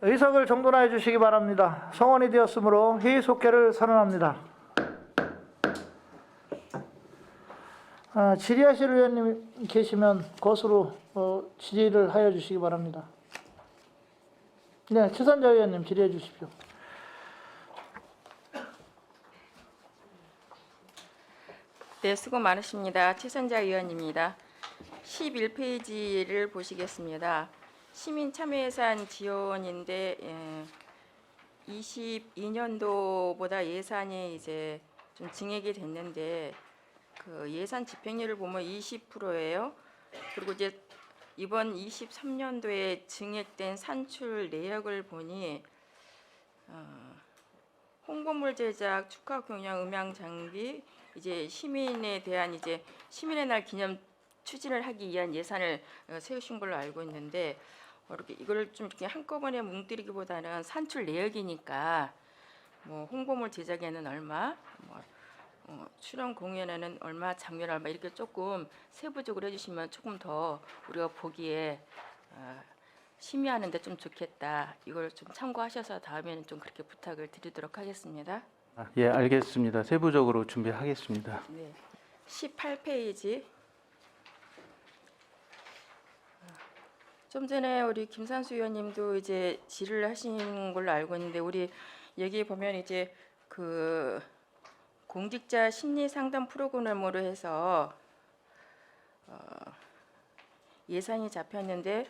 의석을 정돈하여 주시기 바랍니다. 성원이 되었으므로 회의 속개를 선언합니다. 질의하실 의원님 계시면 것으로 질의를 하여 주시기 바랍니다. 네, 최선자 의원님 질의해 주십시오. 네, 수고 많으십니다. 최선자 의원입니다. 11페이지를 보시겠습니다. 시민참여예산 지원인데 22년도보다 예산이 이제 좀 증액이 됐는데 그 예산 집행률을 보면 20%예요. 그리고 이제 이번 23년도에 증액된 산출 내역을 보니 홍보물 제작, 축하 공연, 음향 장비, 이제 시민에 대한 이제 시민의 날 기념 추진을 하기 위한 예산을 세우신 걸로 알고 있는데 이렇게 이걸 좀 이렇게 한꺼번에 뭉뜨리기보다는 산출 내역이니까 뭐 홍보물 제작에는 얼마, 출연 공연에는 얼마, 장면 얼마 이렇게 조금 세부적으로 해주시면 조금 더 우리가 보기에 심의하는데 좀 좋겠다. 이걸 좀 참고하셔서 다음에는 좀 그렇게 부탁을 드리도록 하겠습니다. 예, 알겠습니다. 세부적으로 준비하겠습니다. 네, 18페이지. 좀 전에 우리 김산수 의원님도 이제 질의를 하신 걸로 알고 있는데 우리 여기 보면 이제 그 공직자 심리 상담 프로그램으로 해서 예산이 잡혔는데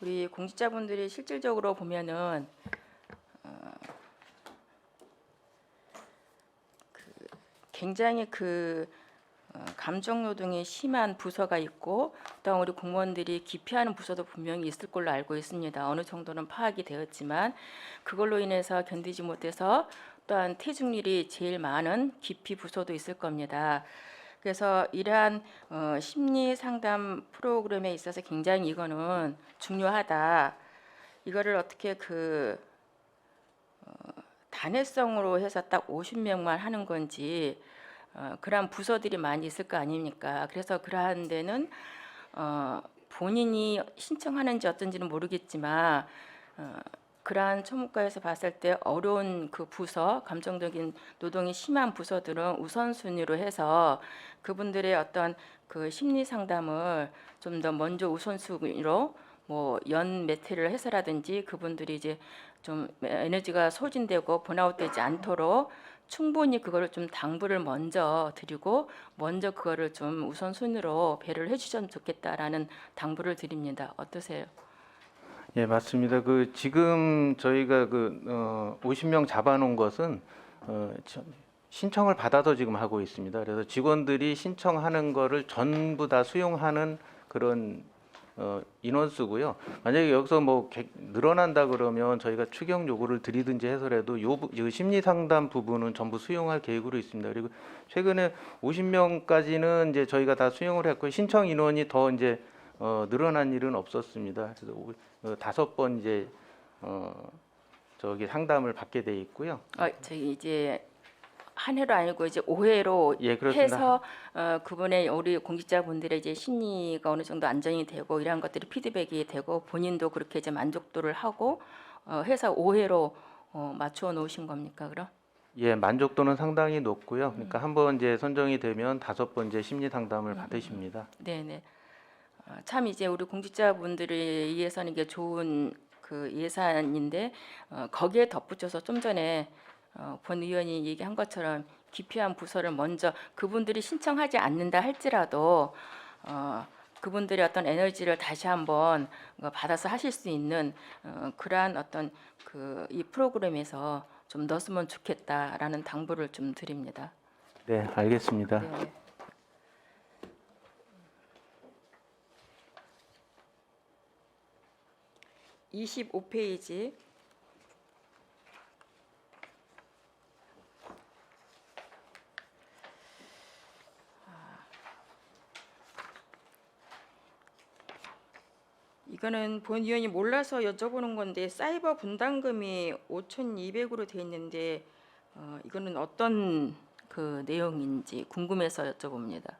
우리 공직자분들이 실질적으로 보면은 굉장히 감정 노동이 심한 부서가 있고 또 우리 공무원들이 기피하는 부서도 분명히 있을 걸로 알고 있습니다. 어느 정도는 파악이 되었지만 그걸로 인해서 견디지 못해서 또한 퇴직률이 제일 많은 기피 부서도 있을 겁니다. 그래서 이러한 심리 상담 프로그램에 있어서 굉장히 이거는 중요하다. 이거를 어떻게 단회성으로 해서 딱 50명만 하는 건지 그러한 부서들이 많이 있을 거 아닙니까? 그래서 그러한 데는 본인이 신청하는지 어떤지는 모르겠지만 그러한 처무과에서 봤을 때 어려운 그 부서, 감정적인 노동이 심한 부서들은 우선순위로 해서 그분들의 어떤 그 심리 상담을 좀 더 먼저 우선순위로 뭐 연 매트를 해서라든지 그분들이 이제 좀 에너지가 소진되고 번아웃되지 않도록 충분히 그거를 좀 당부를 먼저 드리고 먼저 그거를 좀 우선순위로 배려를 해주셨으면 좋겠다라는 당부를 드립니다. 어떠세요? 예, 맞습니다. 지금 저희가 50명 잡아놓은 것은 신청을 받아서 지금 하고 있습니다. 그래서 직원들이 신청하는 거를 전부 다 수용하는 그런 인원수고요. 만약에 여기서 뭐 늘어난다 그러면 저희가 추경 요구를 드리든지 해서라도 요 심리 상담 부분은 전부 수용할 계획으로 있습니다. 그리고 최근에 50명까지는 이제 저희가 다 수용을 했고 신청 인원이 더 이제 늘어난 일은 없었습니다. 그래서 5번 이제 저기 상담을 받게 돼 있고요. 저기 이제 한 회로 아니고 이제 5회로 예, 그렇습니다. 해서 그분의 우리 공직자분들의 이제 심리가 어느 정도 안정이 되고 이러한 것들이 피드백이 되고 본인도 그렇게 이제 만족도를 하고 해서 5회로 맞춰 놓으신 겁니까, 그럼? 예, 만족도는 상당히 높고요. 그러니까 한번 이제 선정이 되면 5번째 심리 상담을 받으십니다. 네네. 참 이제 우리 공직자분들을 위해서는 이게 좋은 그 예산인데 거기에 덧붙여서 좀 전에 본 의원이 얘기한 것처럼 기피한 부서를 먼저 그분들이 신청하지 않는다 할지라도 그분들의 어떤 에너지를 다시 한번 받아서 하실 수 있는 그러한 어떤 이 프로그램에서 좀 넣었으면 좋겠다라는 당부를 좀 드립니다. 네, 알겠습니다. 네. (25페이지) 이거는 본 의원이 몰라서 여쭤보는 건데 사이버 분담금이 5,200으로 돼 있는데 이거는 어떤 그 내용인지 궁금해서 여쭤봅니다.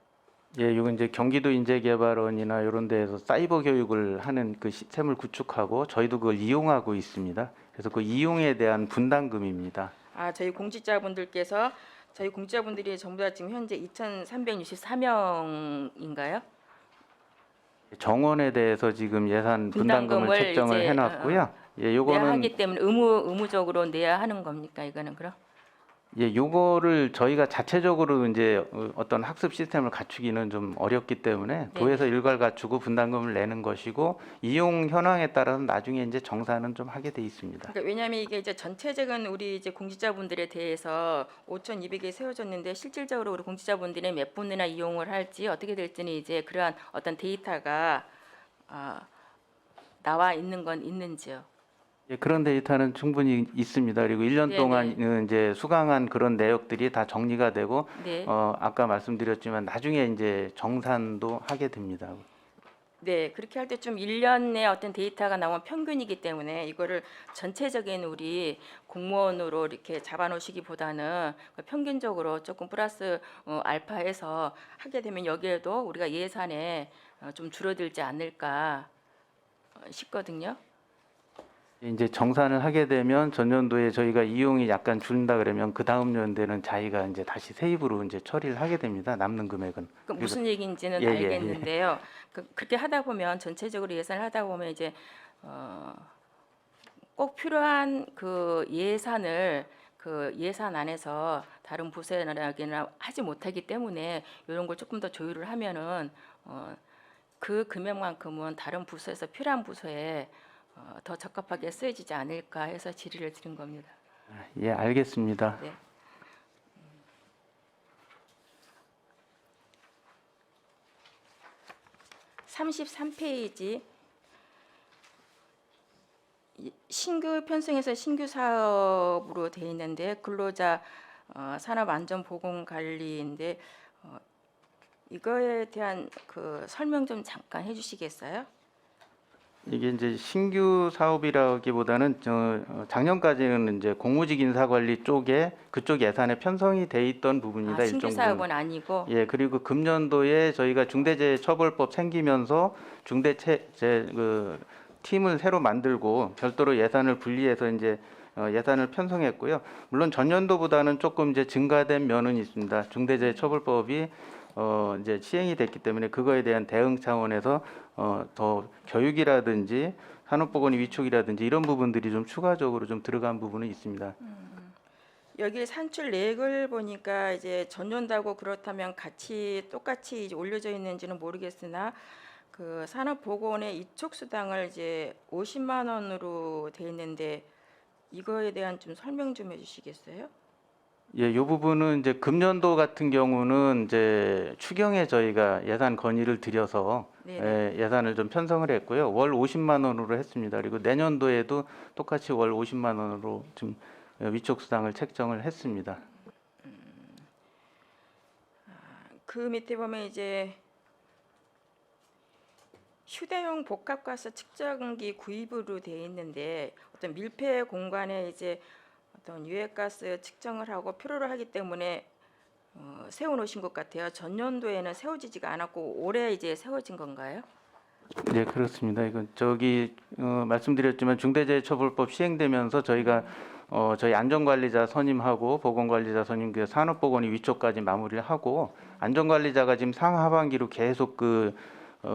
예, 이건 이제 경기도 인재개발원이나 이런 데에서 사이버 교육을 하는 그 시스템을 구축하고 저희도 그걸 이용하고 있습니다. 그래서 그 이용에 대한 분담금입니다. 저희 공직자분들이 전부 다 지금 현재 2,364명인가요? 정원에 대해서 지금 예산 분담금을 분담금을 책정을 이제, 해놨고요. 예, 내야 요거는 하기 때문에 의무적으로 내야 하는 겁니까? 이거는 그럼? 예, 요거를 저희가 자체적으로 이제 어떤 학습 시스템을 갖추기는 좀 어렵기 때문에 도에서 일괄 갖추고 분담금을 내는 것이고 이용 현황에 따라서 나중에 이제 정산은 좀 하게 돼 있습니다. 그러니까 왜냐하면 이게 이제 전체적인 우리 이제 공직자분들에 대해서 5,200이 세워졌는데 실질적으로 우리 공직자분들이 몇 분이나 이용을 할지 어떻게 될지는 이제 그러한 어떤 데이터가 나와 있는 건 있는지요? 예, 그런 데이터는 충분히 있습니다. 그리고 1년 네네. 동안 이제 수강한 그런 내역들이 다 정리가 되고 네. 아까 말씀드렸지만 나중에 이제 정산도 하게 됩니다. 네, 그렇게 할 때 좀 1년에 어떤 데이터가 나오면 평균이기 때문에 이거를 전체적인 우리 공무원으로 이렇게 잡아놓으시기보다는 평균적으로 조금 플러스 알파해서 하게 되면 여기에도 우리가 예산에 좀 줄어들지 않을까 싶거든요. 이제 정산을 하게 되면 전년도에 저희가 이용이 약간 줄는다 그러면 그 다음 연도에는 자기가 이제 다시 세입으로 이제 처리를 하게 됩니다. 남는 금액은. 그 무슨 얘기인지는 예, 예, 알겠는데요. 그렇게 하다 보면 전체적으로 예산을 하다 보면 이제 꼭 필요한 그 예산을 그 예산 안에서 다른 부서나 하지 못하기 때문에 이런 걸 조금 더 조율을 하면은 그 금액만큼은 다른 부서에서 필요한 부서에 더 적합하게 쓰여지지 않을까 해서 질의를 드린 겁니다. 예, 알겠습니다. 네. 33페이지 신규 편성에서 신규 사업으로 돼 있는데 근로자 산업안전보건관리인데 이거에 대한 그 설명 좀 잠깐 해주시겠어요? 이게 이제 신규 사업이라기보다는 작년까지는 이제 공무직 인사관리 쪽에 그쪽 예산에 편성이 돼 있던 부분이다. 신규 일정 부분. 사업은 아니고. 예, 그리고 금년도에 저희가 중대재해처벌법 생기면서 그 팀을 새로 만들고 별도로 예산을 분리해서 이제 예산을 편성했고요. 물론 전년도보다는 조금 이제 증가된 면은 있습니다. 중대재해처벌법이 이제 시행이 됐기 때문에 그거에 대한 대응 차원에서 더 교육이라든지 산업보건의 위촉이라든지 이런 부분들이 좀 추가적으로 좀 들어간 부분은 있습니다. 여기 산출 내역을 보니까 이제 전년도하고 그렇다면 똑같이 이제 올려져 있는지는 모르겠으나 그 산업보건의 이촉 수당을 이제 50만 원으로 돼 있는데 이거에 대한 좀 설명 좀 해주시겠어요? 예, 이 부분은 이제 금년도 같은 경우는 이제 추경에 저희가 예산 건의를 드려서 예산을 좀 편성을 했고요. 월 50만 원으로 했습니다. 그리고 내년도에도 똑같이 월 50만 원으로 좀 위촉 수당을 책정을 했습니다. 그 밑에 보면 이제 휴대용 복합가스 측정기 구입으로 돼 있는데 어떤 밀폐 공간에 이제 어떤 유해가스 측정을 하고 표로를 하기 때문에 세워 놓으신 것 같아요. 전년도에는 세워지지가 않았고 올해 이제 세워진 건가요? 네, 그렇습니다. 이건 말씀드렸지만 중대재해처벌법 시행되면서 저희가 저희 안전관리자 선임하고 보건관리자 선임 그 산업보건의 위촉까지 마무리를 하고 안전관리자가 지금 상하반기로 계속 그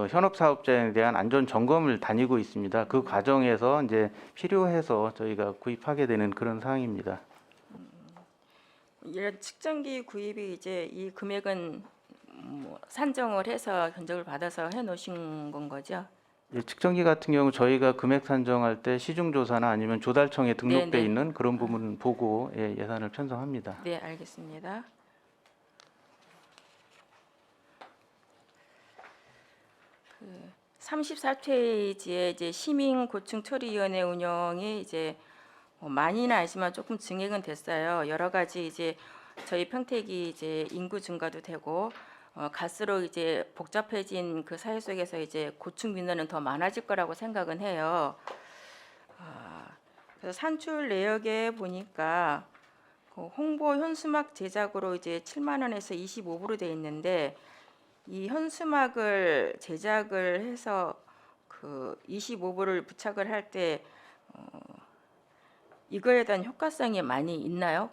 현업사업자에 대한 안전 점검을 다니고 있습니다. 그 과정에서 이제 필요해서 저희가 구입하게 되는 그런 상황입니다. 이런 측정기 구입이 이제 이 금액은 산정을 해서 견적을 받아서 해 놓으신 건 거죠? 예, 측정기 같은 경우 저희가 금액 산정할 때 시중조사나 아니면 조달청에 등록돼 네. 있는 그런 부분 보고 예산을 편성합니다. 네, 알겠습니다. 그 34페이지에 이제 시민 고충 처리위원회 운영이 이제 많이는 아니지만 조금 증액은 됐어요. 여러 가지 이제 저희 평택이 이제 인구 증가도 되고 갈수록 이제 복잡해진 그 사회 속에서 이제 고충 민원은 더 많아질 거라고 생각은 해요. 그래서 산출 내역에 보니까 그 홍보 현수막 제작으로 이제 7만 원에서 25부로 돼 있는데 이 현수막을 제작을 해서 그 25부를 부착을 할 때 이거에 대한 효과성이 많이 있나요?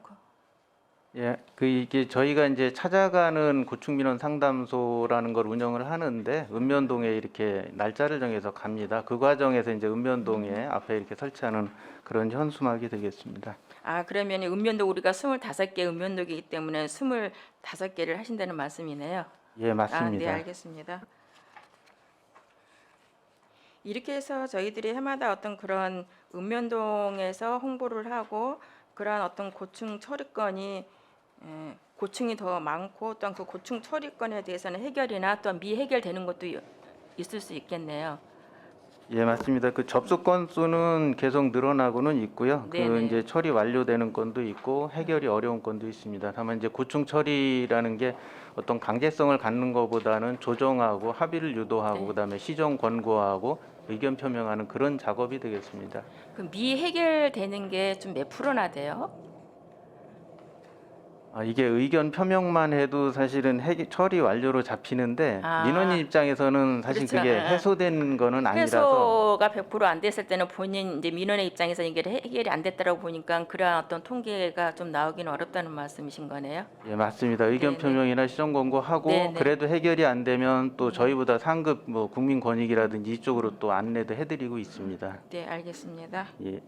예, 이게 저희가 이제 찾아가는 고충민원 상담소라는 걸 운영을 하는데 읍면동에 이렇게 날짜를 정해서 갑니다. 그 과정에서 이제 읍면동에 앞에 이렇게 설치하는 그런 현수막이 되겠습니다. 아, 그러면 읍면동 우리가 25개 읍면동이기 때문에 25개를 하신다는 말씀이네요. 예, 아, 맞습니다. 네, 알겠습니다. 이렇게 해서 저희들이 해마다 어떤 그런 읍면동에서 홍보를 하고 그러한 어떤 고충 처리건이 고충이 더 많고 또한 그 고충 처리건에 대해서는 해결이나 또한 미해결되는 것도 있을 수 있겠네요. 예, 맞습니다. 그 접수 건수는 계속 늘어나고는 있고요. 그 네네. 이제 처리 완료되는 건도 있고 해결이 어려운 건도 있습니다. 다만 이제 고충 처리라는 게 어떤 강제성을 갖는 것보다는 조정하고 합의를 유도하고 네. 그다음에 시정 권고하고 의견 표명하는 그런 작업이 되겠습니다. 그 미해결되는 게 좀 몇 프로나 돼요? 아, 이게 의견 표명만 해도 사실은 처리 완료로 잡히는데 아. 민원인 입장에서는 사실 그렇죠. 그게 응, 응. 해소된 거는 아니라서 해소가 100% 안 됐을 때는 본인 이제 민원의 입장에서 이게 해결이 안 됐다라고 보니까 그러한 어떤 통계가 좀 나오기는 어렵다는 말씀이신 거네요. 예, 맞습니다. 의견 네네. 표명이나 시정 권고하고 네네. 그래도 해결이 안 되면 또 저희보다 상급 뭐 국민권익이라든지 이쪽으로 또 안내도 해드리고 있습니다. 네, 알겠습니다. 예.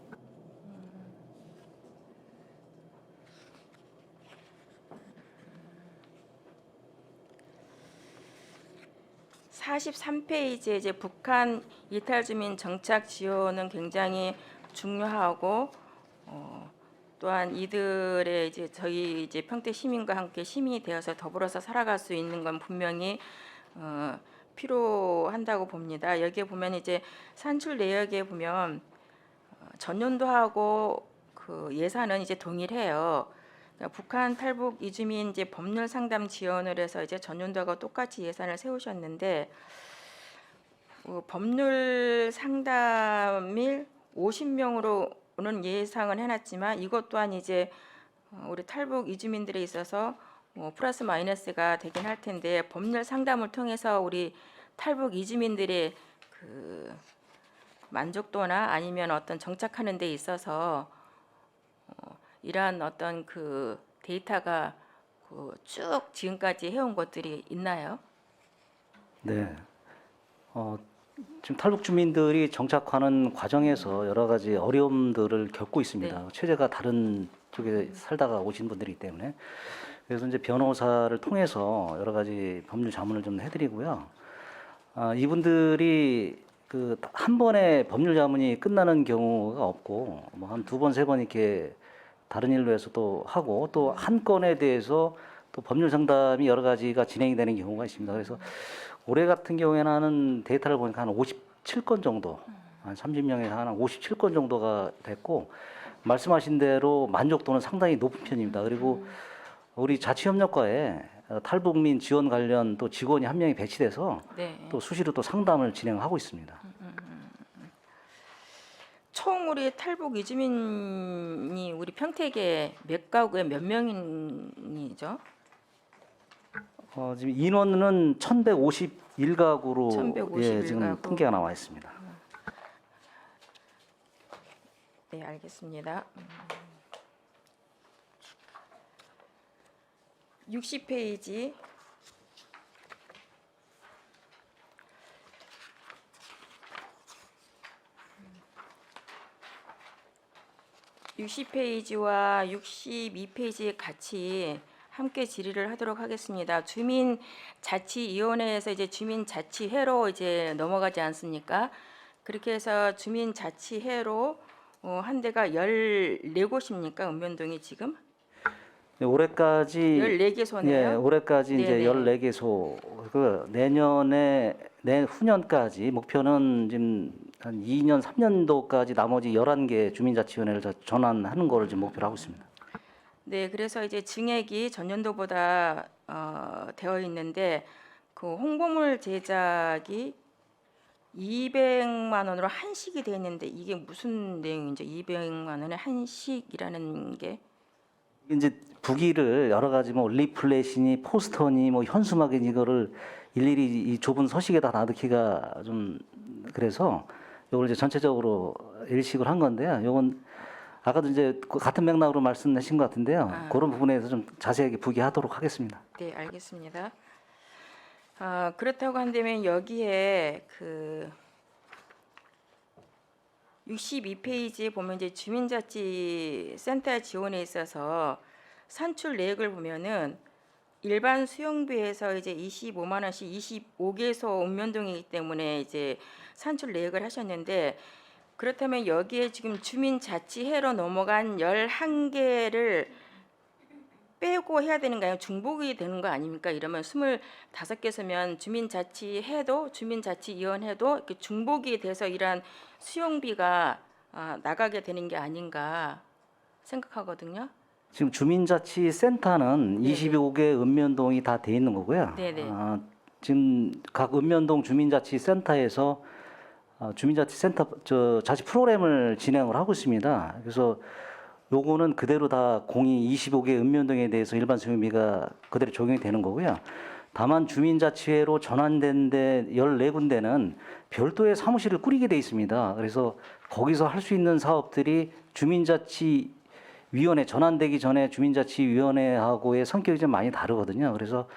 43페이지에 이제 북한 이탈 주민 정착 지원은 굉장히 중요하고 또한 이들의 이제 저희 이제 평택 시민과 함께 시민이 되어서 더불어서 살아갈 수 있는 건 분명히 필요한다고 봅니다. 여기에 보면 이제 산출 내역에 보면 전년도하고 그 예산은 이제 동일해요. 그러니까 북한 탈북 이주민 이제 법률 상담 지원을 해서 이제 전년도하고 똑같이 예산을 세우셨는데 법률 상담일 50명으로는 예상은 해놨지만 이것 또한 이제 우리 탈북 이주민들에 있어서 뭐 플러스 마이너스가 되긴 할 텐데 법률 상담을 통해서 우리 탈북 이주민들의 그 만족도나 아니면 어떤 정착하는 데 있어서 이러한 어떤 그 데이터가 쭉 지금까지 해온 것들이 있나요? 네. 지금 탈북 주민들이 정착하는 과정에서 여러 가지 어려움들을 겪고 있습니다. 네. 체제가 다른 쪽에 살다가 오신 분들이기 때문에 그래서 이제 변호사를 통해서 여러 가지 법률 자문을 좀 해드리고요. 이분들이 그 한 번에 법률 자문이 끝나는 경우가 없고 뭐 한 두 번, 세 번 이렇게 다른 일로 해서 또 하고 또 한 건에 대해서 또 법률 상담이 여러 가지가 진행이 되는 경우가 있습니다. 그래서 올해 같은 경우에는 하는 데이터를 보니까 한 57건 정도, 한 30명에서 한 57건 정도가 됐고 말씀하신 대로 만족도는 상당히 높은 편입니다. 그리고 우리 자치협력과에 탈북민 지원 관련 또 직원이 한 명이 배치돼서 네. 또 수시로 또 상담을 진행하고 있습니다. 총 우리 탈북 이주민이 우리 평택에 몇 가구에 몇 명이죠? 지금 인원은 1,151가구로 1151 지금 가구. 통계가 나와 있습니다. 네, 알겠습니다. 60페이지. (60페이지와) (62페이지) 같이 함께 질의를 하도록 하겠습니다. 주민자치위원회에서 이제 주민자치회로 이제 넘어가지 않습니까? 그렇게 해서 주민자치회로 한 대가 14곳입니까? 읍면동이 지금? 네, 올해까지 14개소네요. 예, 올해까지 이제 네네. 14개소 그 내후년까지 목표는 지금 한 2년 3년도까지 나머지 11개 주민자치위원회를 전환하는 거를 지금 목표로 하고 있습니다. 네, 그래서 이제 증액이 전년도보다 되어 있는데 그 홍보물 제작이 200만 원으로 한식이 되어 있는데 이게 무슨 내용인지 200만 원에 한식이라는 게 이제 부기를 여러 가지 뭐 리플렛이니 포스터니 뭐 현수막이니 이거를 일일이 이 좁은 서식에다 놔두기가 좀 그래서 이걸 이제 전체적으로 일식을 한 건데요. 이건 아까도 이제 그 같은 맥락으로 말씀하신 것 같은데요. 아. 그런 부분에 대해서 좀 자세하게 부기하도록 하겠습니다. 네, 알겠습니다. 그렇다고 한다면 여기에 그 62페이지에 보면 이제 주민자치센터 지원에 있어서 산출 내역을 보면은 일반 수용비에서 이제 25만 원씩 25개소 읍면동이기 때문에 이제 산출 내역을 하셨는데, 그렇다면 여기에 지금 주민자치회로 넘어간 11개를 빼고 해야 되는가요? 중복이 되는 거 아닙니까? 이러면 25개소면 주민자치회도 주민자치위원회도 이렇게 중복이 돼서 이러한 수용비가 나가게 되는 게 아닌가 생각하거든요. 지금 주민자치센터는 네네. 25개 읍면동이 다 돼 있는 거고요. 네네. 지금 각 읍면동 주민자치센터에서 주민자치센터 자치 프로그램을 진행을 하고 있습니다. 그래서 요거는 그대로 다 공이 25개 읍면동에 대해서 일반 수용비가 그대로 적용이 되는 거고요. 다만 주민자치회로 전환된 데 14군데는 별도의 사무실을 꾸리게 돼 있습니다. 그래서 거기서 할 수 있는 사업들이 주민자치위원회 전환되기 전에 주민자치위원회하고의 성격이 좀 많이 다르거든요. 그래서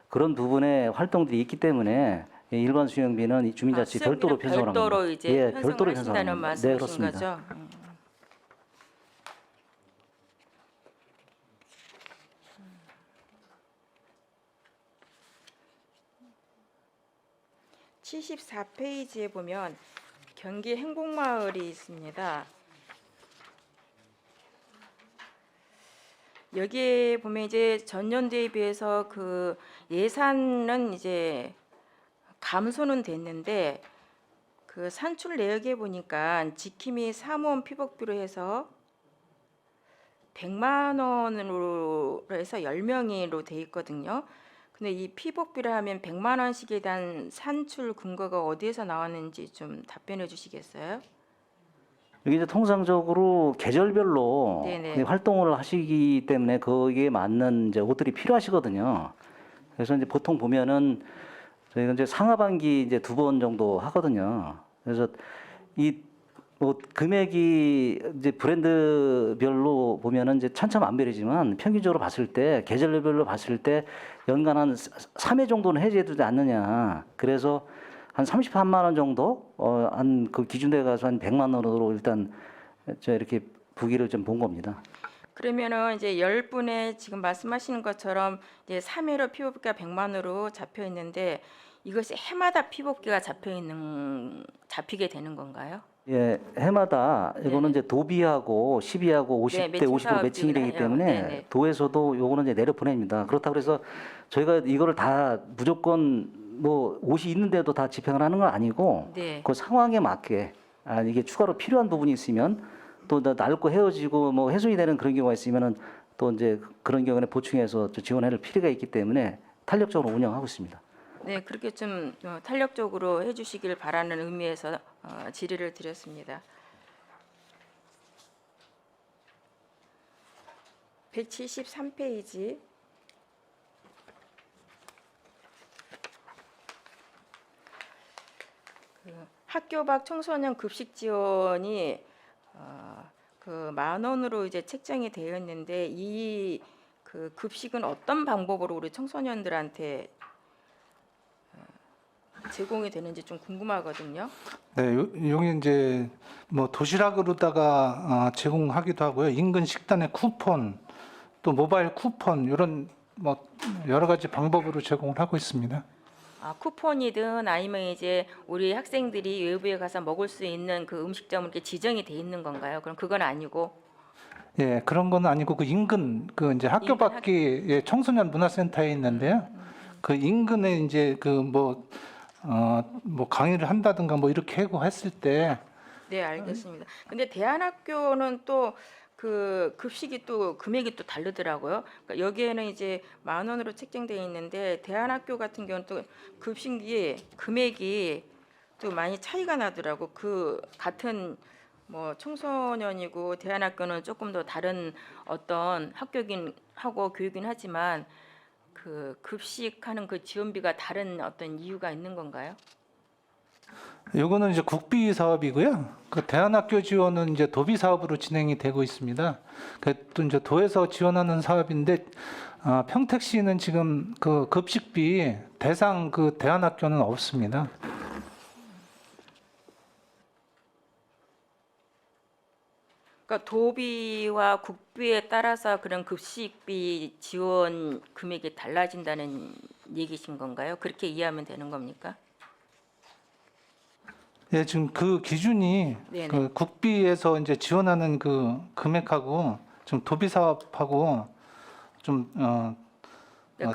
그런 부분에 활동들이 있기 때문에 일반 수용비는 이 주민자치 별도로 편성을 합니다. 별도로 이제 예, 편성을 별도로 하신다는 편성합니다. 네, 말씀이신 그렇습니다. 거죠? 74페이지에 보면 경기 행복마을이 있습니다. 여기에 보면 이제 전년도에 비해서 그 예산은 이제 감소는 됐는데 그 산출 내역에 보니까 지킴이 사무원 피복비로 해서 100만 원으로 해서 10명으로 돼 있거든요. 근데 이 피복비를 하면 100만 원씩에 대한 산출 근거가 어디에서 나왔는지 좀 답변해 주시겠어요? 여기 이제 통상적으로 계절별로 네네. 활동을 하시기 때문에 거기에 맞는 이제 옷들이 필요하시거든요. 그래서 이제 보통 보면은 저희가 이제 상하반기 이제 2번 정도 하거든요. 그래서 이 뭐 금액이 이제 브랜드별로 보면은 이제 천차만별이지만 평균적으로 봤을 때 계절별로 봤을 때 연간 한 3회 정도는 해제되지 않느냐. 그래서 한 33만 원 정도 한 그 기준에 가서 한 100만 원으로 일단 저 이렇게 부기를 좀 본 겁니다. 그러면은 이제 10분에 지금 말씀하시는 것처럼 이제 3회로 피복비가 100만 원으로 잡혀 있는데 이것이 해마다 피복비가 잡히게 되는 건가요? 예, 해마다 이거는 네네. 이제 도비하고 10위하고 50대 네, 매칭 50으로 매칭이 되기 사업이잖아요. 때문에 네네. 도에서도 요거는 이제 내려 보냅니다. 그렇다고 그래서 저희가 이거를 다 무조건 뭐 옷이 있는데도 다 집행을 하는 건 아니고 네. 그 상황에 맞게 이게 추가로 필요한 부분이 있으면 또 낡고 헤어지고 뭐 훼손이 되는 그런 경우가 있으면은 또 이제 그런 경우에 보충해서 지원할 필요가 있기 때문에 탄력적으로 운영하고 있습니다. 네, 그렇게 좀 탄력적으로 해주시길 바라는 의미에서 질의를 드렸습니다. 173페이지. 학교 밖 청소년 급식 지원이 그 10,000원으로 이제 책정이 되어 있는데 이 그 급식은 어떤 방법으로 우리 청소년들한테 제공이 되는지 좀 궁금하거든요. 네, 여기 이제 뭐 도시락으로다가 제공하기도 하고요. 인근 식단의 쿠폰, 또 모바일 쿠폰 이런 뭐 여러 가지 방법으로 제공을 하고 있습니다. 쿠폰이든 아니면 이제 우리 학생들이 외부에 가서 먹을 수 있는 그 음식점은 이렇게 지정이 돼 있는 건가요? 그럼 그건 아니고. 예, 그런 건 아니고 그 인근 그 이제 학교 인근 밖에 예, 청소년 문화센터에 있는데요. 그 인근에 이제 그 뭐 강의를 한다든가 뭐 이렇게 하고 했을 때 네, 알겠습니다. 근데 대안학교는 또 그 급식이 또 금액이 또 다르더라고요. 그러니까 여기에는 이제 10,000원으로 책정되어 있는데 대안학교 같은 경우는 또 급식이 금액이 또 많이 차이가 나더라고. 그 같은 뭐 청소년이고 대안학교는 조금 더 다른 어떤 학교긴 하고 교육이긴 하지만 그 급식하는 그 지원비가 다른 어떤 이유가 있는 건가요? 요거는 이제 국비 사업이고요. 그 대안학교 지원은 이제 도비 사업으로 진행이 되고 있습니다. 또 이제 도에서 지원하는 사업인데 평택시는 지금 그 급식비 대상 그 대안학교는 없습니다. 그러니까 도비와 국비에 따라서 그런 급식비 지원 금액이 달라진다는 얘기신 건가요? 그렇게 이해하면 되는 겁니까? 예, 지금 그 기준이 네네. 그 국비에서 이제 지원하는 그 금액하고 좀 도비 사업하고 좀 그러니까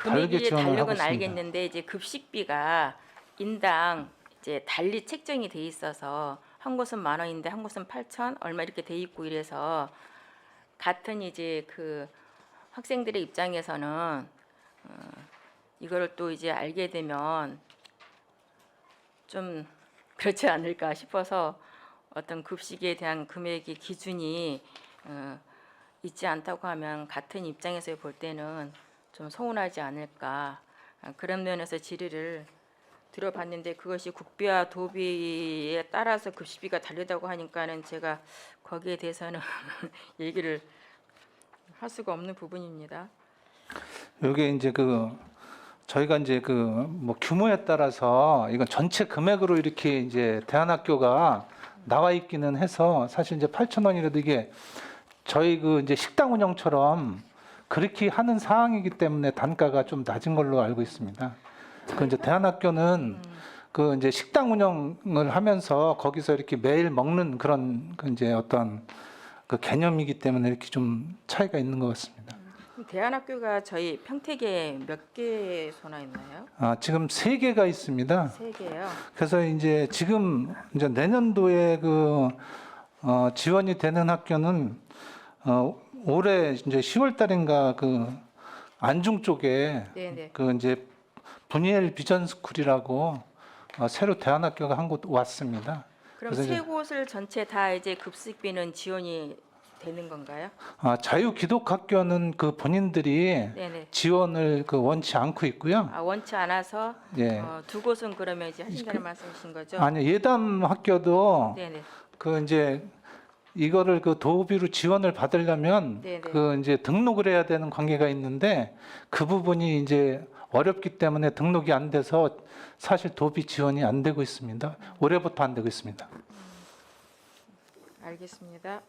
다르게 금액이 지원을 하고 다르건 있습니다. 알겠는데 이제 급식비가 인당 이제 달리 책정이 돼 있어서 한 곳은 10,000원인데 한 곳은 8,000 얼마 이렇게 돼 있고 이래서 같은 이제 그 학생들의 입장에서는 이거를 또 이제 알게 되면 좀 그렇지 않을까 싶어서 어떤 급식에 대한 금액의 기준이 있지 않다고 하면 같은 입장에서 볼 때는 좀 서운하지 않을까 그런 면에서 질의를 들어봤는데 그것이 국비와 도비에 따라서 급식비가 다르다고 하니까는 제가 거기에 대해서는 얘기를 할 수가 없는 부분입니다. 요게 이제 그 저희가 이제 그 뭐 규모에 따라서 이건 전체 금액으로 이렇게 이제 대안학교가 나와 있기는 해서 사실 이제 8,000원이라도 이게 저희 그 이제 식당 운영처럼 그렇게 하는 상황이기 때문에 단가가 좀 낮은 걸로 알고 있습니다. 그 이제 대안학교는 그 이제 식당 운영을 하면서 거기서 이렇게 매일 먹는 그런 그 이제 어떤 그 개념이기 때문에 이렇게 좀 차이가 있는 것 같습니다. 대안학교가 저희 평택에 몇 개소나 있나요? 지금 3개가 있습니다. 3개요. 그래서 이제 지금 이제 내년도에 그 지원이 되는 학교는 올해 이제 10월 달인가 그 안중 쪽에 네네. 그 이제 분이엘 비전 스쿨이라고 새로 대안학교가 한 곳 왔습니다. 그럼 그래서 세 이제- 곳을 전체 다 이제 급식비는 지원이 되는 건가요? 자유기독학교는 그 본인들이 네네. 지원을 그 원치 않고 있고요. 원치 않아서 예. 두 곳은 그러면 이제 하신다는 말씀이신 거죠? 아니 예담 학교도 네네. 그 이제 이거를 그 도비로 지원을 받으려면 네네. 그 이제 등록을 해야 되는 관계가 있는데 그 부분이 이제 어렵기 때문에 등록이 안 돼서 사실 도비 지원이 안 되고 있습니다. 올해부터 안 되고 있습니다. 알겠습니다.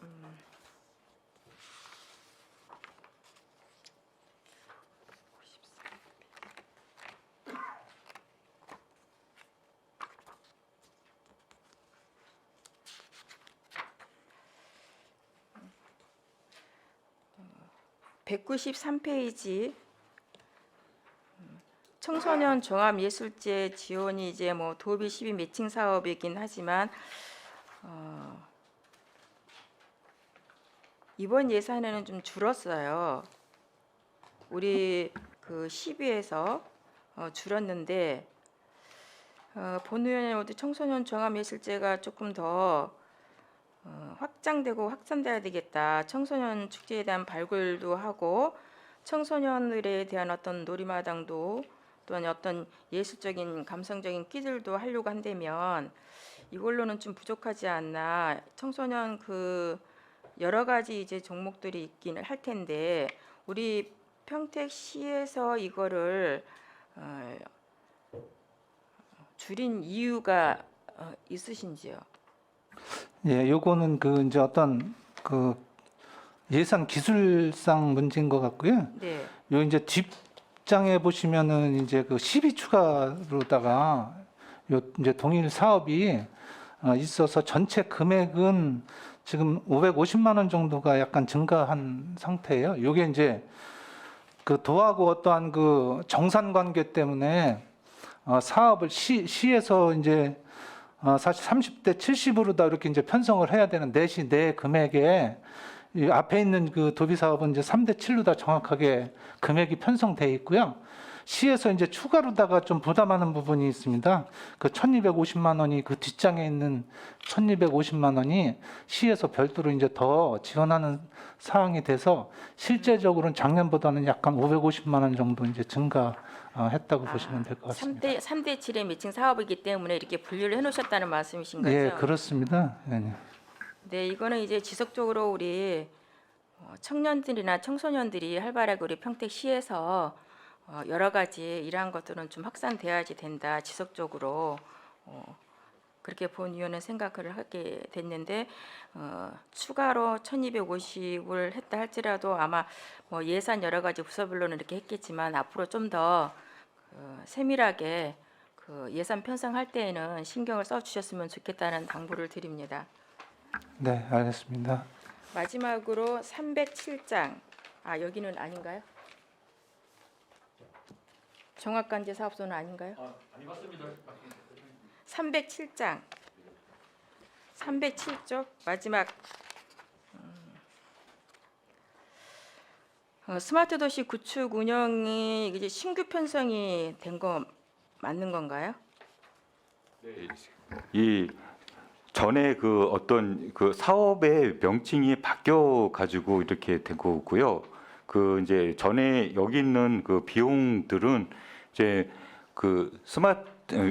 193페이지 청소년 종합예술제 지원이 이제 뭐 도비 12 매칭 사업이긴 하지만 이번 예산에는 좀 줄었어요. 우리 그 12에서 줄었는데 본의원님도 청소년 종합예술제가 조금 더 확장되고 확산돼야 되겠다. 청소년 축제에 대한 발굴도 하고 청소년들에 대한 어떤 놀이마당도 또는 어떤 예술적인 감성적인 끼들도 하려고 한다면 이걸로는 좀 부족하지 않나. 청소년 그 여러 가지 이제 종목들이 있긴 할 텐데 우리 평택시에서 이거를 줄인 이유가 있으신지요? 예, 요거는 그 이제 어떤 그 예산 기술상 문제인 것 같고요. 네. 요 이제 뒷장에 보시면은 이제 그 12 추가로다가 요 이제 동일 사업이 있어서 전체 금액은 지금 550만 원 정도가 약간 증가한 상태예요. 요게 이제 그 도하고 어떠한 그 정산 관계 때문에 사업을 시에서 이제 사실 30대 70으로 다 이렇게 이제 편성을 해야 되는 내시 내 금액에 이 앞에 있는 그 도비 사업은 이제 3대 7로 다 정확하게 금액이 편성돼 있고요. 시에서 이제 추가로다가 좀 부담하는 부분이 있습니다. 그 1,250만 원이 그 뒷장에 있는 1,250만 원이 시에서 별도로 이제 더 지원하는 사항이 돼서 실제적으로는 작년보다는 약간 550만 원 정도 이제 증가했다고 보시면 될 것 같습니다. 3대 7의 매칭 사업이기 때문에 이렇게 분류를 해놓으셨다는 말씀이신 거죠? 예, 그렇습니다. 예. 네, 이거는 이제 지속적으로 우리 청년들이나 청소년들이 활발하게 우리 평택시에서 여러 가지 이러한 것들은 좀 확산돼야지 된다. 지속적으로 그렇게 본위원은 생각을 하게 됐는데 추가로 1,250을 했다 할지라도 아마 뭐 예산 여러 가지 부서별로는 이렇게 했겠지만 앞으로 좀 더 세밀하게 그 예산 편성할 때에는 신경을 써주셨으면 좋겠다는 당부를 드립니다. 네, 알겠습니다. 마지막으로 307장. 아, 여기는 아닌가요? 종합관제 사업소는 아닌가요? 아니 맞습니다. 307장. 307쪽 마지막 스마트 도시 구축 운영이 이제 신규 편성이 된 거 맞는 건가요? 이 전에 그 어떤 그 사업의 명칭이 바뀌어 가지고 이렇게 된 거고요. 그 이제 전에 여기 있는 그 비용들은 이제 그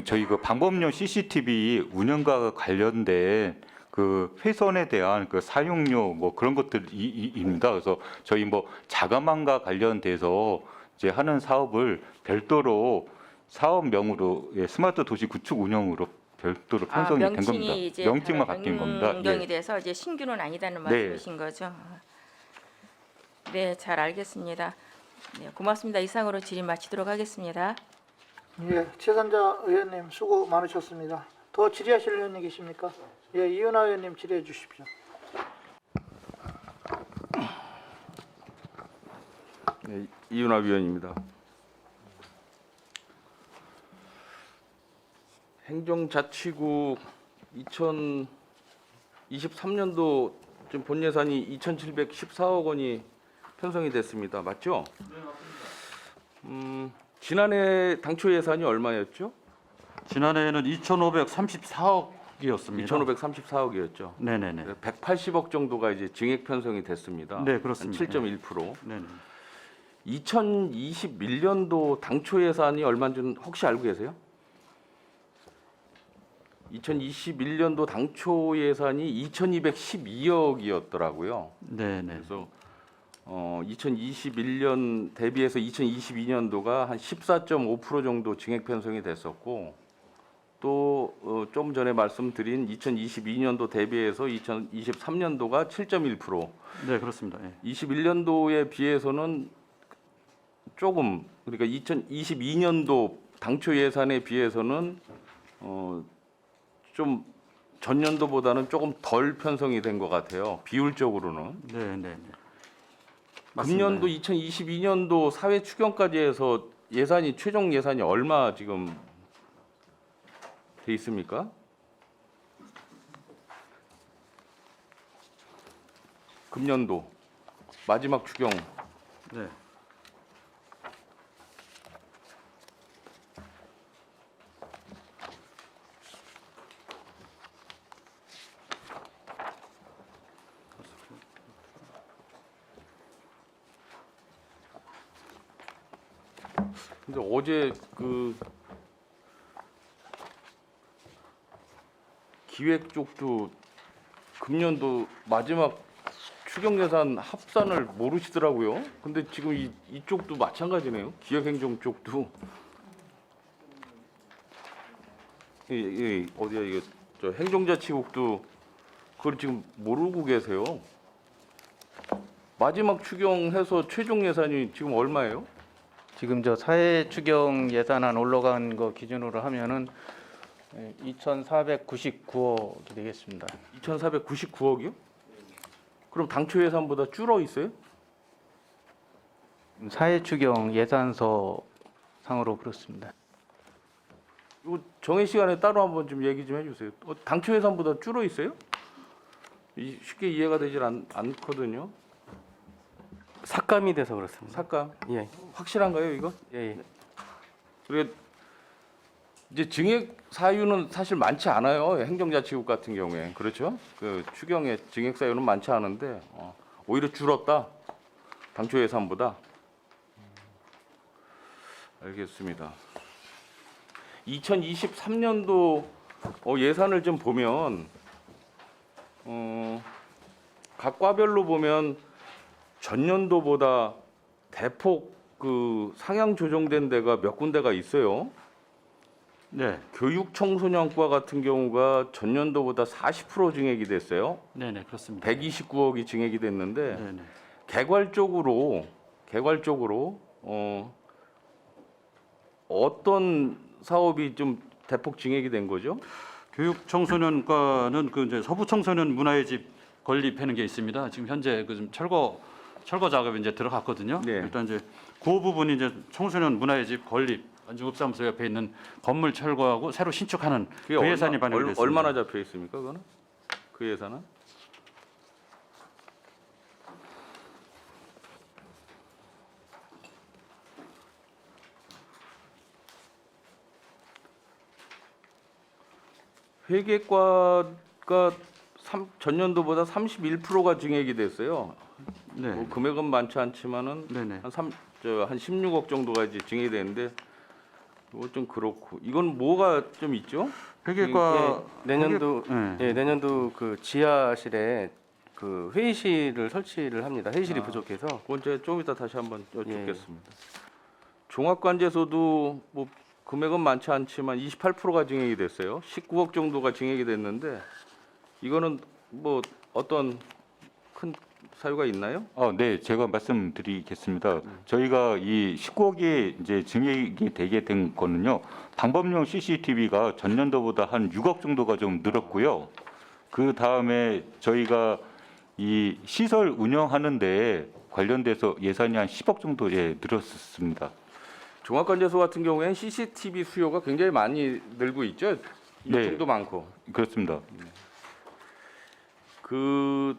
저희 그 방범용 CCTV 운영과 관련된 그 회선에 대한 그 사용료 뭐 그런 것들입니다. 그래서 저희 뭐 자가망과 관련돼서 이제 하는 사업을 별도로 사업명으로 스마트 도시 구축 운영으로 별도로 편성이 된 겁니다. 명칭이 이제 명칭만 바뀐 겁니다. 변경이 예. 돼서 이제 신규는 아니다는 네. 말씀이신 거죠? 네, 잘 알겠습니다. 네, 고맙습니다. 이상으로 질의 마치도록 하겠습니다. 예, 최선자 의원님 수고 많으셨습니다. 더 질의하실 의원님 계십니까? 예, 이윤아 의원님 질의해 주십시오. 네, 이윤아 위원입니다. 행정자치국 2023년도 지금 본 예산이 2,714억 원이 편성이 됐습니다. 맞죠? 네, 맞습니다. 지난해 당초 예산이 얼마였죠? 지난해에는 2,534억이었습니다. 2,534억이었죠. 네네네. 180억 정도가 이제 증액 편성이 됐습니다. 네, 그렇습니다. 7.1%. 네네. 2021년도 당초 예산이 얼마인지 혹시 알고 계세요? 2021년도 당초 예산이 2,212억이었더라고요. 네네. 그래서 2021년 대비해서 2022년도가 한 14.5% 정도 증액 편성이 됐었고 또 좀 전에 말씀드린 2022년도 대비해서 2023년도가 7.1%. 네, 그렇습니다. 예. 21년도에 비해서는 조금 그러니까 2022년도 당초 예산에 비해서는 좀 전년도보다는 조금 덜 편성이 된 것 같아요. 비율적으로는. 네네네. 금년도 2022년도 사회 추경까지 해서 예산이 최종 예산이 얼마 지금 돼 있습니까? 금년도 마지막 추경 네. 근데 어제 그 기획 쪽도 금년도 마지막 추경 예산 합산을 모르시더라고요. 근데 지금 이쪽도 마찬가지네요. 기획행정 쪽도 어디야 이게 저 행정자치국도 그걸 지금 모르고 계세요. 마지막 추경해서 최종 예산이 지금 얼마예요? 지금 저 사회 추경 예산안 올라간 거 기준으로 하면은 2,499억이 되겠습니다. 2,499억이요? 그럼 당초 예산보다 줄어 있어요? 사회 추경 예산서 상으로 그렇습니다. 이거 정해 시간에 따로 한번 좀 얘기 좀 해주세요. 당초 예산보다 줄어 있어요? 쉽게 이해가 되질 않거든요. 삭감이 돼서 그렇습니다. 삭감 예, 확실한가요 이거? 예, 예. 그리고 이제 증액 사유는 사실 많지 않아요. 행정자치국 같은 경우에 그렇죠. 그 추경의 증액 사유는 많지 않은데 오히려 줄었다. 당초 예산보다. 알겠습니다. 2023년도 예산을 좀 보면 각 과별로 보면 전년도보다 대폭 그 상향 조정된 데가 몇 군데가 있어요. 네. 교육 청소년과 같은 경우가 전년도보다 40% 증액이 됐어요. 네, 네, 그렇습니다. 129억이 증액이 됐는데 네, 네. 개괄적으로 어떤 사업이 좀 대폭 증액이 된 거죠? 교육 청소년과는 그 이제 서부 청소년 문화의 집 건립하는 게 있습니다. 지금 현재 그 좀 철거 작업이 이제 들어갔거든요. 네. 일단 이제 그 부분이 이제 청소년 문화의 집 건립 안중업사무소 옆에 있는 건물 철거하고 새로 신축하는 그 그게 예산이 반영됐습니다. 얼마나 잡혀 있습니까? 그거는 그 예산은? 회계과가 전년도보다 31%가 증액이 됐어요. 네. 뭐 금액은 많지 않지만은 네네. 한 16억 정도가 이제 증액이 되는데 이거 좀 그렇고 이건 뭐가 좀 있죠? 회계과 내년도 네. 예, 내년도 그 지하실에 그 회의실을 설치를 합니다. 회의실이 부족해서 그건 제가 좀 이따 다시 한번 예. 여쭙겠습니다. 종합관제소도 뭐 금액은 많지 않지만 28%가 증액이 됐어요. 19억 정도가 증액이 됐는데 이거는 뭐 어떤 큰 사유가 있나요? 네, 제가 말씀드리겠습니다. 저희가 이 19억이 이제 증액이 되게 된 거는요. 방범용 CCTV가 전년도보다 한 6억 정도가 좀 늘었고요. 그 다음에 저희가 이 시설 운영하는데 관련돼서 예산이 한 10억 정도 늘었습니다. 종합관제소 같은 경우에는 CCTV 수요가 굉장히 많이 늘고 있죠. 네. 요청도 많고. 그렇습니다. 그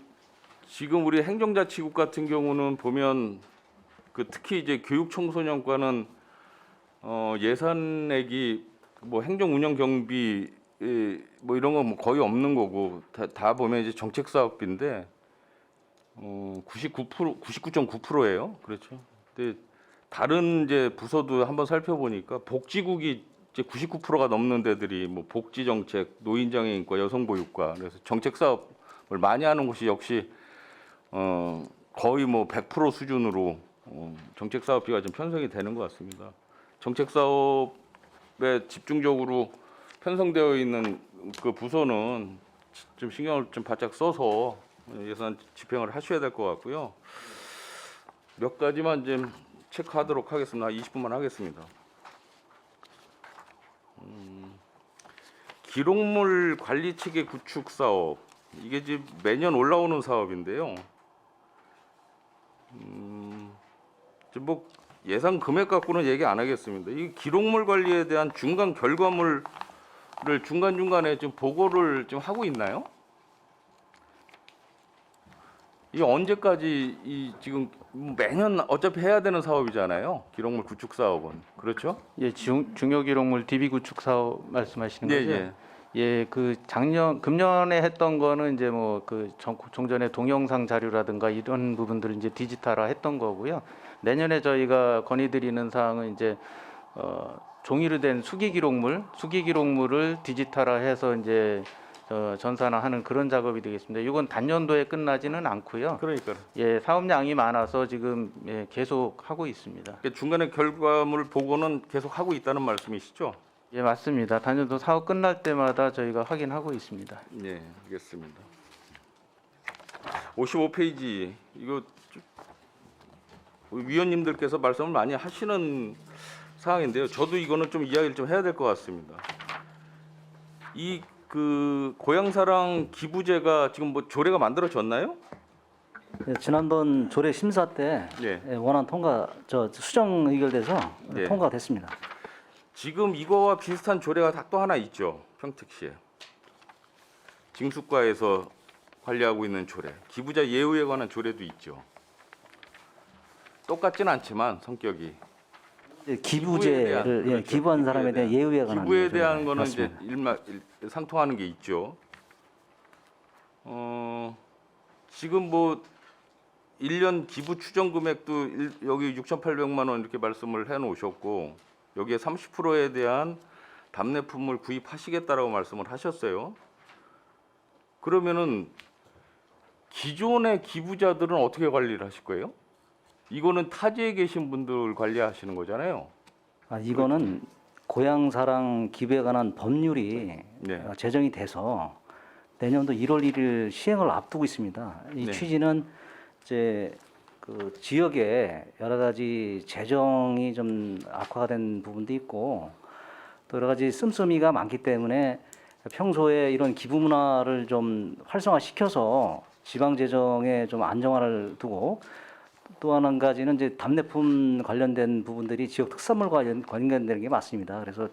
지금 우리 행정자치국 같은 경우는 보면 그 특히 이제 교육청소년과는 예산액이 뭐 행정운영 경비 뭐 이런 건 뭐 거의 없는 거고 다 보면 이제 정책 사업비인데 99.9%예요. 그렇죠. 근데 다른 이제 부서도 한번 살펴보니까 복지국이 이제 99%가 넘는 데들이 뭐 복지정책, 노인장애인과, 여성보육과 그래서 정책 사업을 많이 하는 곳이 역시 거의 뭐 100% 수준으로 정책 사업비가 좀 편성이 되는 것 같습니다. 정책 사업에 집중적으로 편성되어 있는 그 부서는 좀 신경을 좀 바짝 써서 예산 집행을 하셔야 될 것 같고요. 몇 가지만 좀 체크하도록 하겠습니다. 20분만 하겠습니다. 기록물 관리 체계 구축 사업 이게 지금 매년 올라오는 사업인데요. 지금 뭐 예산 금액 갖고는 얘기 안 하겠습니다. 이 기록물 관리에 대한 중간 결과물을 중간 중간에 좀 보고를 좀 하고 있나요? 이게 언제까지 이 지금 매년 어차피 해야 되는 사업이잖아요. 기록물 구축 사업은 그렇죠? 예, 중요 기록물 DB 구축 사업 말씀하시는 거죠? 예. 예, 그 금년에 했던 거는 이제 뭐 그 종전의 동영상 자료라든가 이런 부분들을 이제 디지털화 했던 거고요. 내년에 저희가 건의드리는 사항은 이제 종이로 된 수기 기록물을 디지털화해서 이제 전산화하는 그런 작업이 되겠습니다. 이건 단년도에 끝나지는 않고요. 그러니까 예, 사업량이 많아서 지금 계속 하고 있습니다. 중간에 결과물 보고는 계속 하고 있다는 말씀이시죠? 예, 맞습니다. 단년도 사업 끝날 때마다 저희가 확인하고 있습니다. 네, 알겠습니다. 55페이지 이거 위원님들께서 말씀을 많이 하시는 사항인데요. 저도 이거는 좀 이야기를 좀 해야 될 것 같습니다. 이 그 고향사랑 기부제가 지금 뭐 조례가 만들어졌나요? 예, 지난번 조례 심사 때 예. 원안 통과 수정 의결돼서 예. 통과됐습니다. 지금 이거와 비슷한 조례가 또 하나 있죠. 평택시에 징수과에서 관리하고 있는 조례, 기부자 예우에 관한 조례도 있죠. 똑같진 않지만 성격이 기부제를 그렇죠. 기부한 사람에 기부에 대한 예우에 관한 기부에 거죠. 대한 거는 맞습니다. 이제 상통하는 게 있죠. 지금 뭐 1년 기부 추정 금액도 여기 6,800만 원 이렇게 말씀을 해 놓으셨고 여기에 30%에 대한 답례품을 구입하시겠다라고 말씀을 하셨어요. 그러면은 기존의 기부자들은 어떻게 관리를 하실 거예요? 이거는 타지에 계신 분들 관리하시는 거잖아요. 이거는 고향사랑 기부에 관한 법률이 네. 제정이 돼서 내년도 1월 1일 시행을 앞두고 있습니다. 이 네. 취지는 이제 그 지역에 여러 가지 재정이 좀 악화가 된 부분도 있고 또 여러 가지 씀씀이가 많기 때문에 평소에 이런 기부 문화를 좀 활성화시켜서 지방 재정에 좀 안정화를 두고 또 한 가지는 이제 답례품 관련된 부분들이 지역 특산물과 관련되는 게 맞습니다. 그래서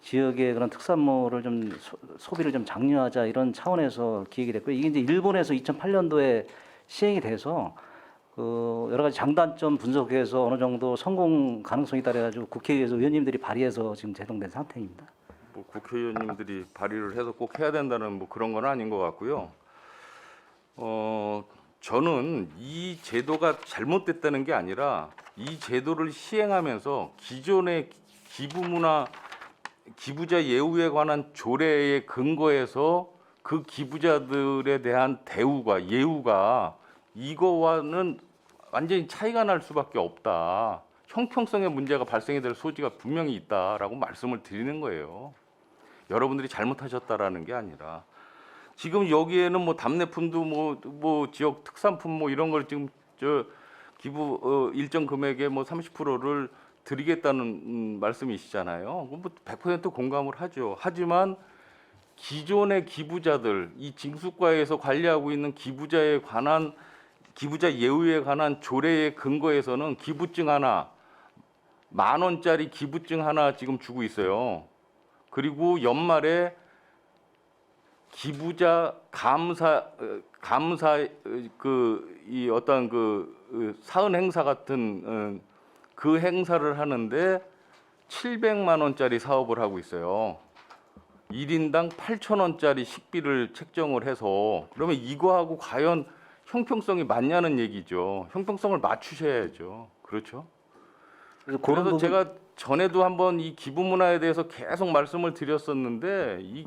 지역의 그런 특산물을 좀 소비를 좀 장려하자 이런 차원에서 기획이 됐고 이게 이제 일본에서 2008년도에 시행이 돼서 그 여러 가지 장단점 분석해서 어느 정도 성공 가능성이 따라가지고 국회에서 의원님들이 발의해서 지금 제정된 상태입니다. 뭐 국회의원님들이 발의를 해서 꼭 해야 된다는 뭐 그런 건 아닌 것 같고요. 저는 이 제도가 잘못됐다는 게 아니라 이 제도를 시행하면서 기존의 기부 문화, 기부자 예우에 관한 조례에 근거해서 그 기부자들에 대한 대우가 예우가 이거와는 완전히 차이가 날 수밖에 없다. 형평성의 문제가 발생이 될 소지가 분명히 있다라고 말씀을 드리는 거예요. 여러분들이 잘못하셨다라는 게 아니라 지금 여기에는 뭐 답례품도 뭐 지역 특산품 뭐 이런 걸 지금 저 기부 일정 금액의 뭐 30%를 드리겠다는 말씀이시잖아요. 뭐 100% 공감을 하죠. 하지만 기존의 기부자들 이 징수과에서 관리하고 있는 기부자에 관한 기부자 예우에 관한 조례에 근거해서는 기부증 하나 10,000원짜리 기부증 하나 지금 주고 있어요. 그리고 연말에 기부자 감사 이 어떤 그 사은 행사 같은 그 행사를 하는데 700만 원짜리 사업을 하고 있어요. 1인당 8,000원짜리 식비를 책정을 해서 그러면 이거하고 과연 형평성이 맞냐는 얘기죠. 형평성을 맞추셔야죠. 그렇죠? 그래서 제가 전에도 한번 이 기부 문화에 대해서 계속 말씀을 드렸었는데 이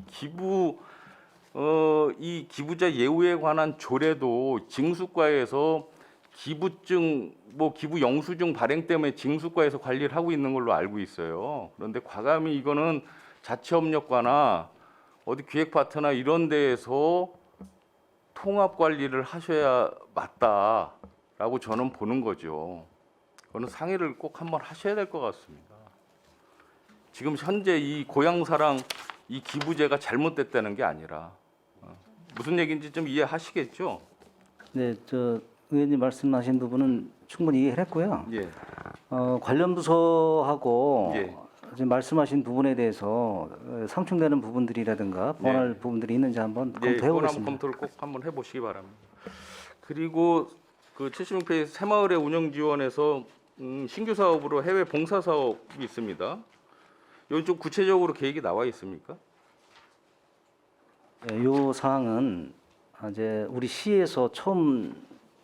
기부자 예우에 관한 조례도 징수과에서 기부증 뭐 기부 영수증 발행 때문에 징수과에서 관리를 하고 있는 걸로 알고 있어요. 그런데 과감히 이거는 자치협력과나 어디 기획파트나 이런 데에서 통합 관리를 하셔야 맞다라고 저는 보는 거죠. 그거는 상의를 꼭 한번 하셔야 될 것 같습니다. 지금 현재 이 고향사랑 이 기부제가 잘못됐다는 게 아니라 무슨 얘기인지 좀 이해하시겠죠? 네, 저 의원님 말씀하신 부분은 충분히 이해를 했고요. 예. 관련 부서하고 예. 지금 말씀하신 부분에 대해서 상충되는 부분들이라든가 보완할 부분들이 있는지 한번 예, 검토해 그건 한번 보겠습니다. 검토를 꼭 한번 해보시기 바랍니다. 그리고 그 76페이지 새마을의 운영 지원에서 신규 사업으로 해외 봉사 사업이 있습니다. 이건 좀 구체적으로 계획이 나와 있습니까? 이 사항은 이제 우리 시에서 처음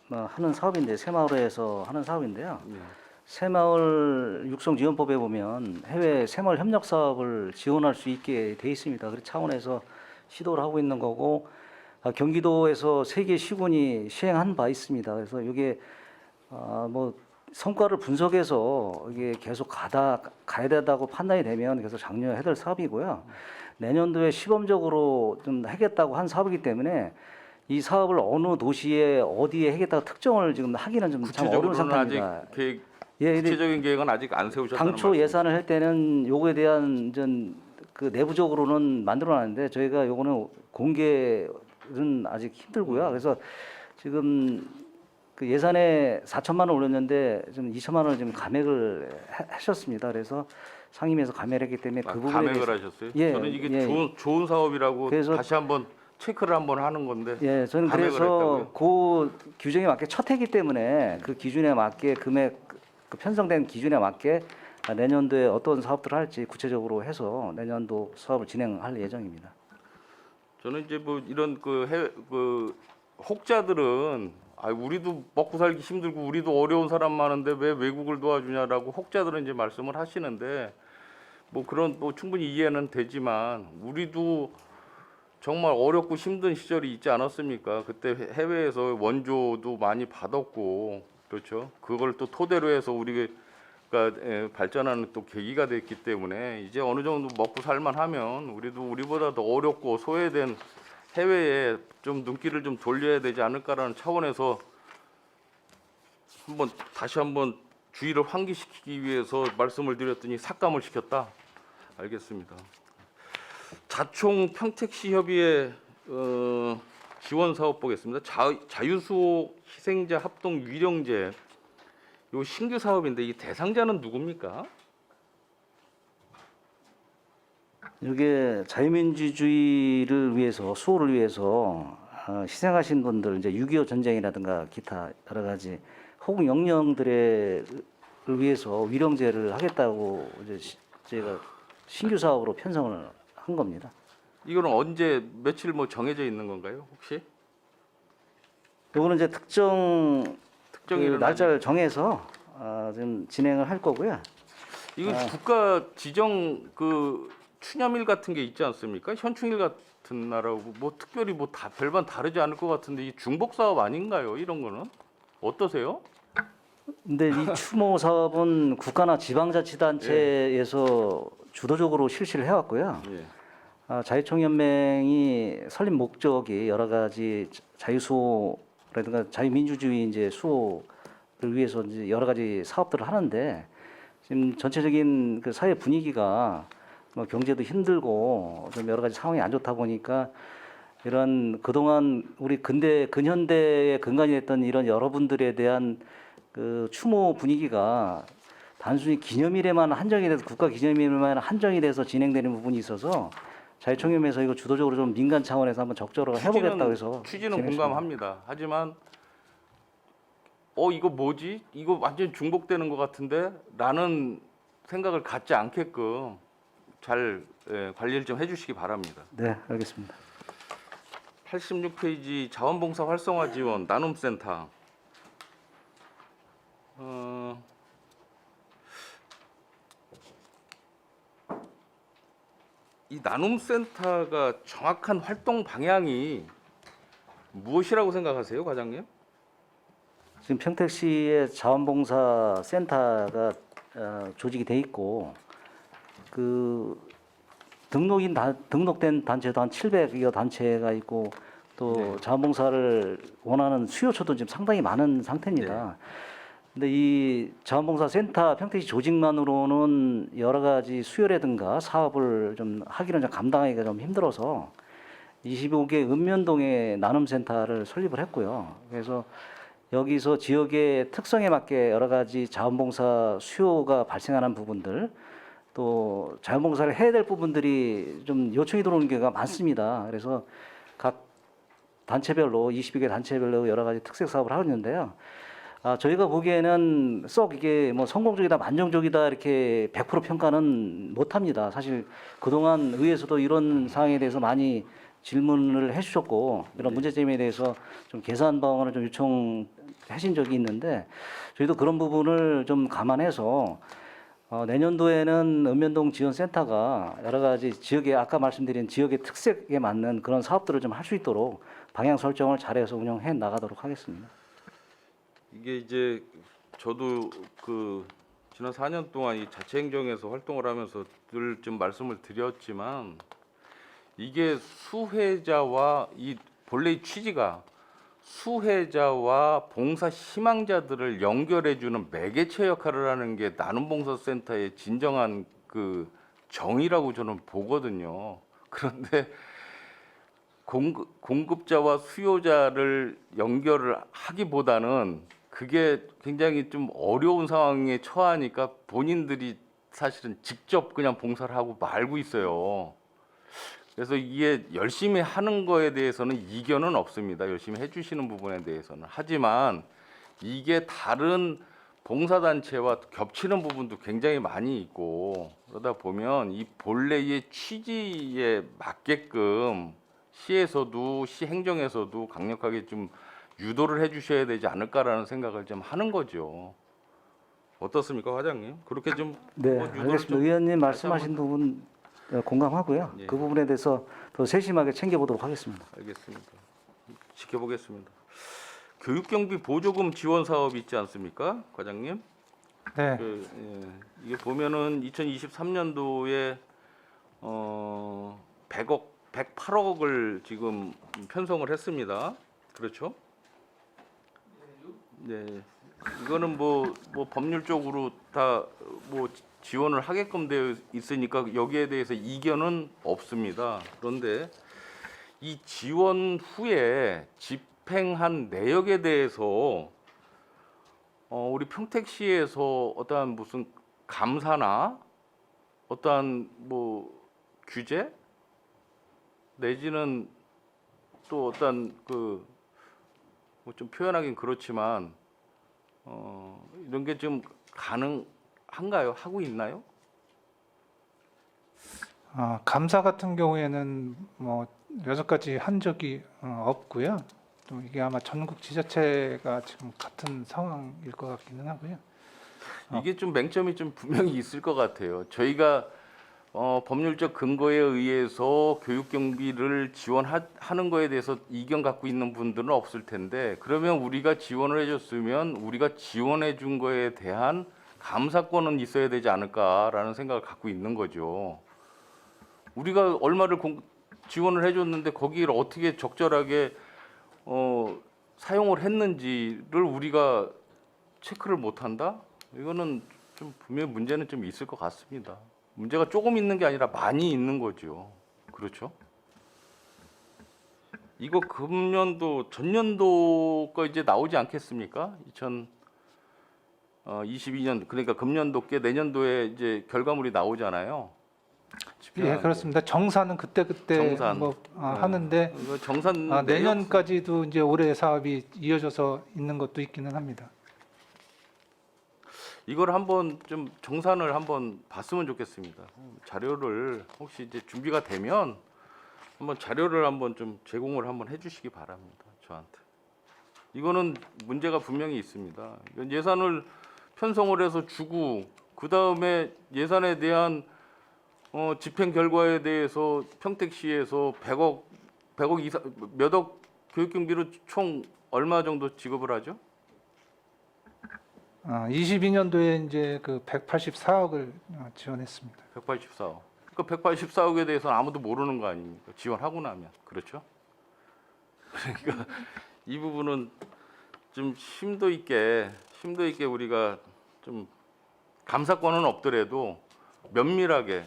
하는 사업인데 새마을에서 하는 사업인데요. 네. 새마을 육성지원법에 보면 해외 새마을 협력 사업을 지원할 수 있게 돼 있습니다. 그 차원에서 시도를 하고 있는 거고 경기도에서 3개 시군이 시행한 바 있습니다. 그래서 이게 뭐 성과를 분석해서 이게 계속 가야 된다고 판단이 되면 계속 장려해야 될 사업이고요. 내년도에 시범적으로 좀 하겠다고 한 사업이기 때문에 이 사업을 어느 도시에 어디에 하겠다고 특정을 지금 하기는 좀 참 어려운 구체적으로는 상태입니다. 아직 계획, 근데 구체적인 계획은 아직 안 세우셨다는 당초 말씀. 예산을 할 때는 요거에 대한 그 내부적으로는 만들어놨는데 저희가 요거는 공개는 아직 힘들고요. 그래서 지금 그 예산에 4천만 원 올렸는데 좀 2천만 원을 지금 감액을 하셨습니다. 그래서 상임위에서 감액을 했기 때문에 그 부분에 감액을 대해서 하셨어요? 예, 저는 이게 예. 좋은 사업이라고 그래서 다시 한번 체크를 한번 하는 건데. 예, 저는 감액을 그래서 그 규정에 맞게 첫 해기 때문에 그 기준에 맞게 금액 그 편성된 기준에 맞게 내년도에 어떤 사업들을 할지 구체적으로 해서 내년도 사업을 진행할 예정입니다. 저는 이제 뭐 이런 그 해외 그 혹자들은 우리도 먹고 살기 힘들고 우리도 어려운 사람 많은데 왜 외국을 도와주냐라고 혹자들은 이제 말씀을 하시는데 뭐 그런 뭐 충분히 이해는 되지만 우리도 정말 어렵고 힘든 시절이 있지 않았습니까? 그때 해외에서 원조도 많이 받았고 그렇죠. 그걸 또 토대로 해서 우리가 발전하는 또 계기가 됐기 때문에 이제 어느 정도 먹고 살만하면 우리도 우리보다 더 어렵고 소외된 해외에 좀 눈길을 좀 돌려야 되지 않을까라는 차원에서 다시 한번 주의를 환기시키기 위해서 말씀을 드렸더니 삭감을 시켰다. 알겠습니다. 자총 평택시 협의회 지원 사업 보겠습니다. 자유수호 희생자 합동 위령제 요 신규 사업인데 이 대상자는 누굽니까? 이게 자유민주주의를 위해서 수호를 위해서 희생하신 분들 이제 6.25 전쟁이라든가 기타 여러 가지 호국 영령들을 위해서 위령제를 하겠다고 이제 제가 신규 사업으로 편성을 한 겁니다. 이거는 언제 며칠 뭐 정해져 있는 건가요? 혹시? 이거는 이제 특정 그 일은 날짜를 정해서 지금 진행을 할 거고요. 이거 국가 지정 그 추념일 같은 게 있지 않습니까? 현충일 같은 나라고 뭐 특별히 뭐 다 별반 다르지 않을 것 같은데 이 중복 사업 아닌가요? 이런 거는 어떠세요? 근데 이 추모 사업은 국가나 지방자치단체에서 주도적으로 실시를 해왔고요. 예. 자유총연맹이 설립 목적이 여러 가지 자유수호라든가 자유민주주의 이제 수호를 위해서 이제 여러 가지 사업들을 하는데 지금 전체적인 그 사회 분위기가 뭐 경제도 힘들고 좀 여러 가지 상황이 안 좋다 보니까 이런 그동안 우리 근현대의 근간이 됐던 이런 여러분들에 대한 그 추모 분위기가 단순히 기념일에만 한정이 돼서 국가 기념일에만 한정이 돼서 진행되는 부분이 있어서 자유총연맹에서 이거 주도적으로 좀 민간 차원에서 한번 적절하게 해보겠다고 해서 취지는 진행했습니다. 공감합니다. 하지만 이거 뭐지? 이거 완전 중복되는 것 같은데? 라는 생각을 갖지 않게끔 잘 관리를 좀 해주시기 바랍니다. 네, 알겠습니다. 86페이지 자원봉사 활성화 지원 나눔센터. 이 나눔센터가 정확한 활동 방향이 무엇이라고 생각하세요, 과장님? 지금 평택시에 자원봉사 센터가 조직이 돼 있고 그 등록된 단체도 한 700여 단체가 있고 또 자원봉사를 원하는 수요처도 지금 상당히 많은 상태입니다. 근데 이 자원봉사 센터 평택시 조직만으로는 여러 가지 수요라든가 사업을 좀 하기는 좀 감당하기가 좀 힘들어서 25개 읍면동에 나눔센터를 설립을 했고요. 그래서 여기서 지역의 특성에 맞게 여러 가지 자원봉사 수요가 발생하는 부분들 또 자원봉사를 해야 될 부분들이 좀 요청이 들어오는 경우가 많습니다. 그래서 각 단체별로 22개 단체별로 여러 가지 특색 사업을 하고 있는데요. 저희가 보기에는 썩 이게 뭐 성공적이다, 만족적이다 이렇게 100% 평가는 못합니다. 사실 그동안 의회에서도 이런 사항에 대해서 많이 질문을 해주셨고 이런 문제점에 대해서 좀 개선 방안을 좀 요청하신 적이 있는데 저희도 그런 부분을 좀 감안해서 내년도에는 읍면동 지원센터가 여러 가지 지역의 아까 말씀드린 지역의 특색에 맞는 그런 사업들을 좀 할 수 있도록 방향 설정을 잘해서 운영해 나가도록 하겠습니다. 이게 이제 저도 그 지난 4년 동안 이 자치행정에서 활동을 하면서 늘 좀 말씀을 드렸지만 이게 수혜자와 이 본래의 취지가 수혜자와 봉사 희망자들을 연결해주는 매개체 역할을 하는 게 나눔봉사센터의 진정한 그 정의라고 저는 보거든요. 그런데 공급자와 수요자를 연결을 하기보다는 그게 굉장히 좀 어려운 상황에 처하니까 본인들이 사실은 직접 그냥 봉사를 하고 말고 있어요. 그래서 이게 열심히 하는 거에 대해서는 이견은 없습니다. 열심히 해주시는 부분에 대해서는. 하지만 이게 다른 봉사단체와 겹치는 부분도 굉장히 많이 있고 그러다 보면 이 본래의 취지에 맞게끔 시에서도 시 행정에서도 강력하게 좀 유도를 해주셔야 되지 않을까라는 생각을 좀 하는 거죠. 어떻습니까, 과장님? 그렇게 좀 네, 뭐 유도를 알겠습니다. 좀 의원님 다시 말씀하신 부분 공감하고요. 예. 그 부분에 대해서 더 세심하게 챙겨보도록 하겠습니다. 알겠습니다. 지켜보겠습니다. 교육경비 보조금 지원 사업 있지 않습니까, 과장님? 네. 이게 보면은 2023년도에 100억, 108억을 지금 편성을 했습니다. 그렇죠? 네. 이거는 뭐 법률적으로 다 뭐 지원을 하게끔 되어 있으니까 여기에 대해서 이견은 없습니다. 그런데 이 지원 후에 집행한 내역에 대해서 우리 평택시에서 어떠한 무슨 감사나 어떠한 뭐 규제 내지는 또 어떠한 그 뭐 좀 표현하긴 그렇지만 이런 게 좀 가능한가요? 하고 있나요? 감사 같은 경우에는 뭐 여태까지 한 적이 없고요. 또 이게 아마 전국 지자체가 지금 같은 상황일 것 같기는 하고요. 이게 좀 맹점이 좀 분명히 있을 것 같아요. 저희가 법률적 근거에 의해서 교육 경비를 지원하는 거에 대해서 이견 갖고 있는 분들은 없을 텐데 그러면 우리가 지원을 해줬으면 우리가 지원해 준 거에 대한 감사권은 있어야 되지 않을까라는 생각을 갖고 있는 거죠. 우리가 얼마를 지원을 해줬는데 거기를 어떻게 적절하게 사용을 했는지를 우리가 체크를 못한다? 이거는 좀 분명히 문제는 좀 있을 것 같습니다. 문제가 조금 있는 게 아니라 많이 있는 거죠. 그렇죠? 이거 금년도 전년도 거 이제 나오지 않겠습니까? 2022년 그러니까 금년도께 내년도에 이제 결과물이 나오잖아요. 예, 그렇습니다. 정산은 그때 정산. 뭐 하는데 이거 정산 내년까지도 이제 올해 사업이 이어져서 있는 것도 있기는 합니다. 이걸 한번 좀 정산을 한번 봤으면 좋겠습니다. 자료를 혹시 이제 준비가 되면 한번 자료를 한번 좀 제공을 한번 해주시기 바랍니다. 저한테. 이거는 문제가 분명히 있습니다. 이건 예산을 편성을 해서 주고 그 다음에 예산에 대한 집행 결과에 대해서 평택시에서 100억 이상 몇억 교육경비로 총 얼마 정도 지급을 하죠? 22년도에 이제 그 184억을 지원했습니다. 184억. 그러니까 184억에 대해서는 아무도 모르는 거 아닙니까? 지원하고 나면. 그렇죠? 그러니까 이 부분은 좀 심도 있게 우리가 좀 감사권은 없더라도 면밀하게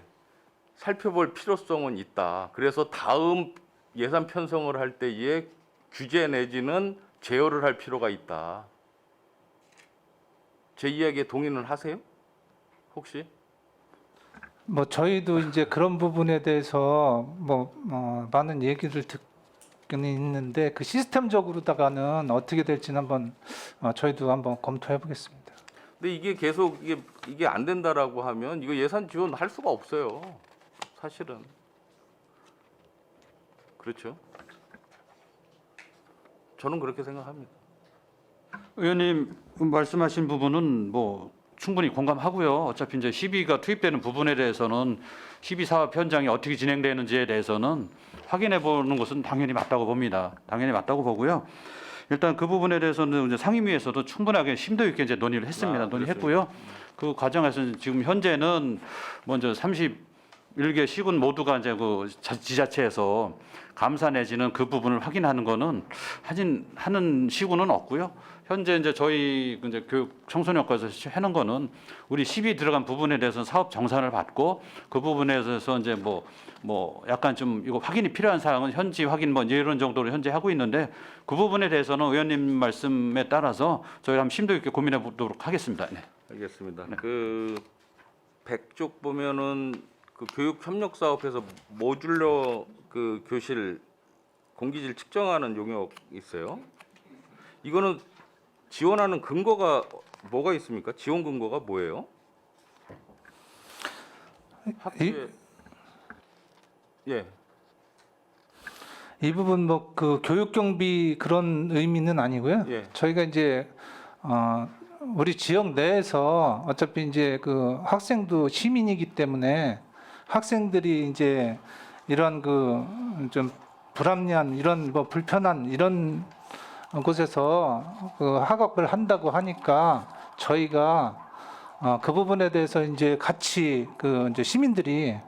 살펴볼 필요성은 있다. 그래서 다음 예산 편성을 할 때에 규제 내지는 제어를 할 필요가 있다. 제 이야기에 동의는 하세요? 혹시? 뭐 저희도 이제 그런 부분에 대해서 많은 얘기를 듣기는 있는데 그 시스템적으로다가는 어떻게 될지는 한번 저희도 한번 검토해 보겠습니다. 근데 이게 계속 이게 안 된다라고 하면 이거 예산 지원할 수가 없어요. 사실은. 그렇죠? 저는 그렇게 생각합니다. 의원님 말씀하신 부분은 뭐 충분히 공감하고요. 어차피 이제 시비가 투입되는 부분에 대해서는 시비 사업 현장이 어떻게 진행되는지에 대해서는 확인해 보는 것은 당연히 맞다고 봅니다. 당연히 맞다고 보고요. 일단 그 부분에 대해서는 이제 상임위에서도 충분하게 심도 있게 이제 논의를 했습니다. 논의했고요. 그 과정에서 지금 현재는 먼저 31개 시군 모두가 이제 그 지자체에서 감사 내지는 그 부분을 확인하는 거는 하는 시군은 없고요. 현재 이제 저희 이제 교육 청소년과에서 해놓은 거는 우리 시비 들어간 부분에 대해서는 사업 정산을 받고 그 부분에 대해서 이제 뭐 약간 좀 이거 확인이 필요한 사항은 현지 확인 뭐 이런 정도로 현재 하고 있는데 그 부분에 대해서는 의원님 말씀에 따라서 저희가 한번 심도 있게 고민해 보도록 하겠습니다. 네. 알겠습니다. 그 100쪽 보면은 그 교육 협력 사업에서 모듈러 그 교실 공기질 측정하는 용역 있어요. 이거는 지원하는 근거가 뭐가 있습니까? 지원 근거가 뭐예요? 학교에 예. 이 부분 뭐 그 교육 경비 그런 의미는 아니고요. 예. 저희가 이제 우리 지역 내에서 어차피 이제 그 학생도 시민이기 때문에 학생들이 이제 이런 그 좀 불합리한 이런 뭐 불편한 이런 곳에서 그 학업을 한다고 하니까 저희가 그 부분에 대해서 이제 같이 그 이제 시민들이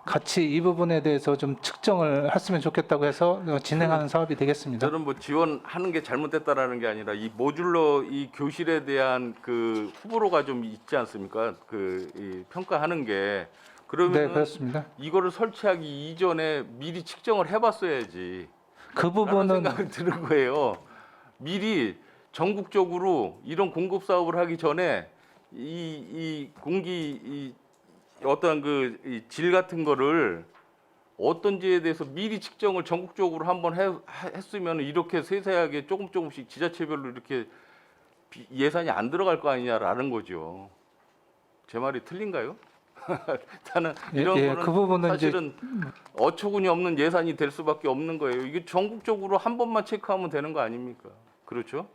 같이 이 부분에 대해서 좀 측정을 했으면 좋겠다고 해서 진행하는 사업이 되겠습니다. 저는 뭐 지원하는 게 잘못됐다라는 게 아니라 이 모듈러 이 교실에 대한 그 후보로가 좀 있지 않습니까? 이 평가하는 게 네, 그러면 그렇습니다. 이거를 설치하기 이전에 미리 측정을 해봤어야지. 그 라는 부분은 생각이 드는 거예요. 미리 전국적으로 이런 공급 사업을 하기 전에 이 공기 어떤 그 질 같은 거를 어떤지에 대해서 미리 측정을 전국적으로 한번 했으면 이렇게 세세하게 조금씩 지자체별로 이렇게 예산이 안 들어갈 거 아니냐라는 거죠. 제 말이 틀린가요? 저는 이런 예, 거는 그 부분은 사실은 어처구니 없는 예산이 될 수밖에 없는 거예요. 이게 전국적으로 한 번만 체크하면 되는 거 아닙니까? 그렇죠?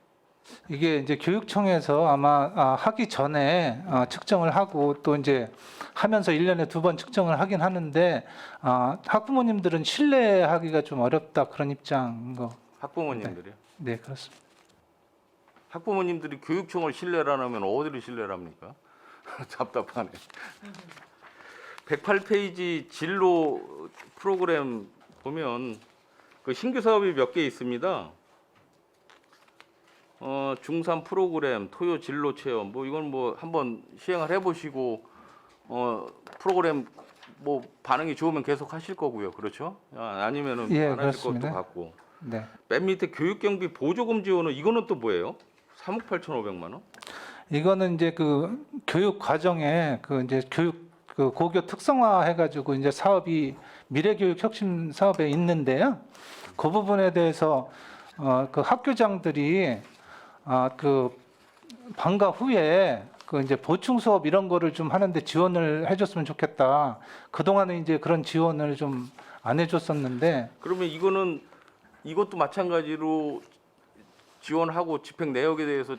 이게 이제 교육청에서 아마 하기 전에 측정을 하고 또 이제 하면서 1년에 2번 측정을 하긴 하는데 학부모님들은 신뢰하기가 좀 어렵다 그런 입장인 거. 학부모님들이요. 네, 그렇습니다. 학부모님들이 교육청을 신뢰를 안 하면 어디를 신뢰를 합니까? 답답하네. 108페이지 진로 프로그램 보면 그 신규 사업이 몇 개 있습니다. 중3 프로그램, 토요 진로 체험, 뭐 이건 뭐 한번 시행을 해보시고 프로그램 뭐 반응이 좋으면 계속 하실 거고요, 그렇죠? 아니면은 예, 안 하실 그렇습니다. 것도 같고. 네. 맨 밑에 교육경비 보조금 지원은 이거는 또 뭐예요? 3억 8,500만 원? 이거는 이제 그 교육 과정에 그 이제 교육 그 고교 특성화 해가지고 이제 사업이 미래교육 혁신 사업에 있는데요. 그 부분에 대해서 그 학교장들이 그 방과 후에 그 이제 보충 수업 이런 거를 좀 하는데 지원을 해줬으면 좋겠다. 그 동안에 이제 그런 지원을 좀 안 해줬었는데 그러면 이것도 마찬가지로 지원하고 집행 내역에 대해서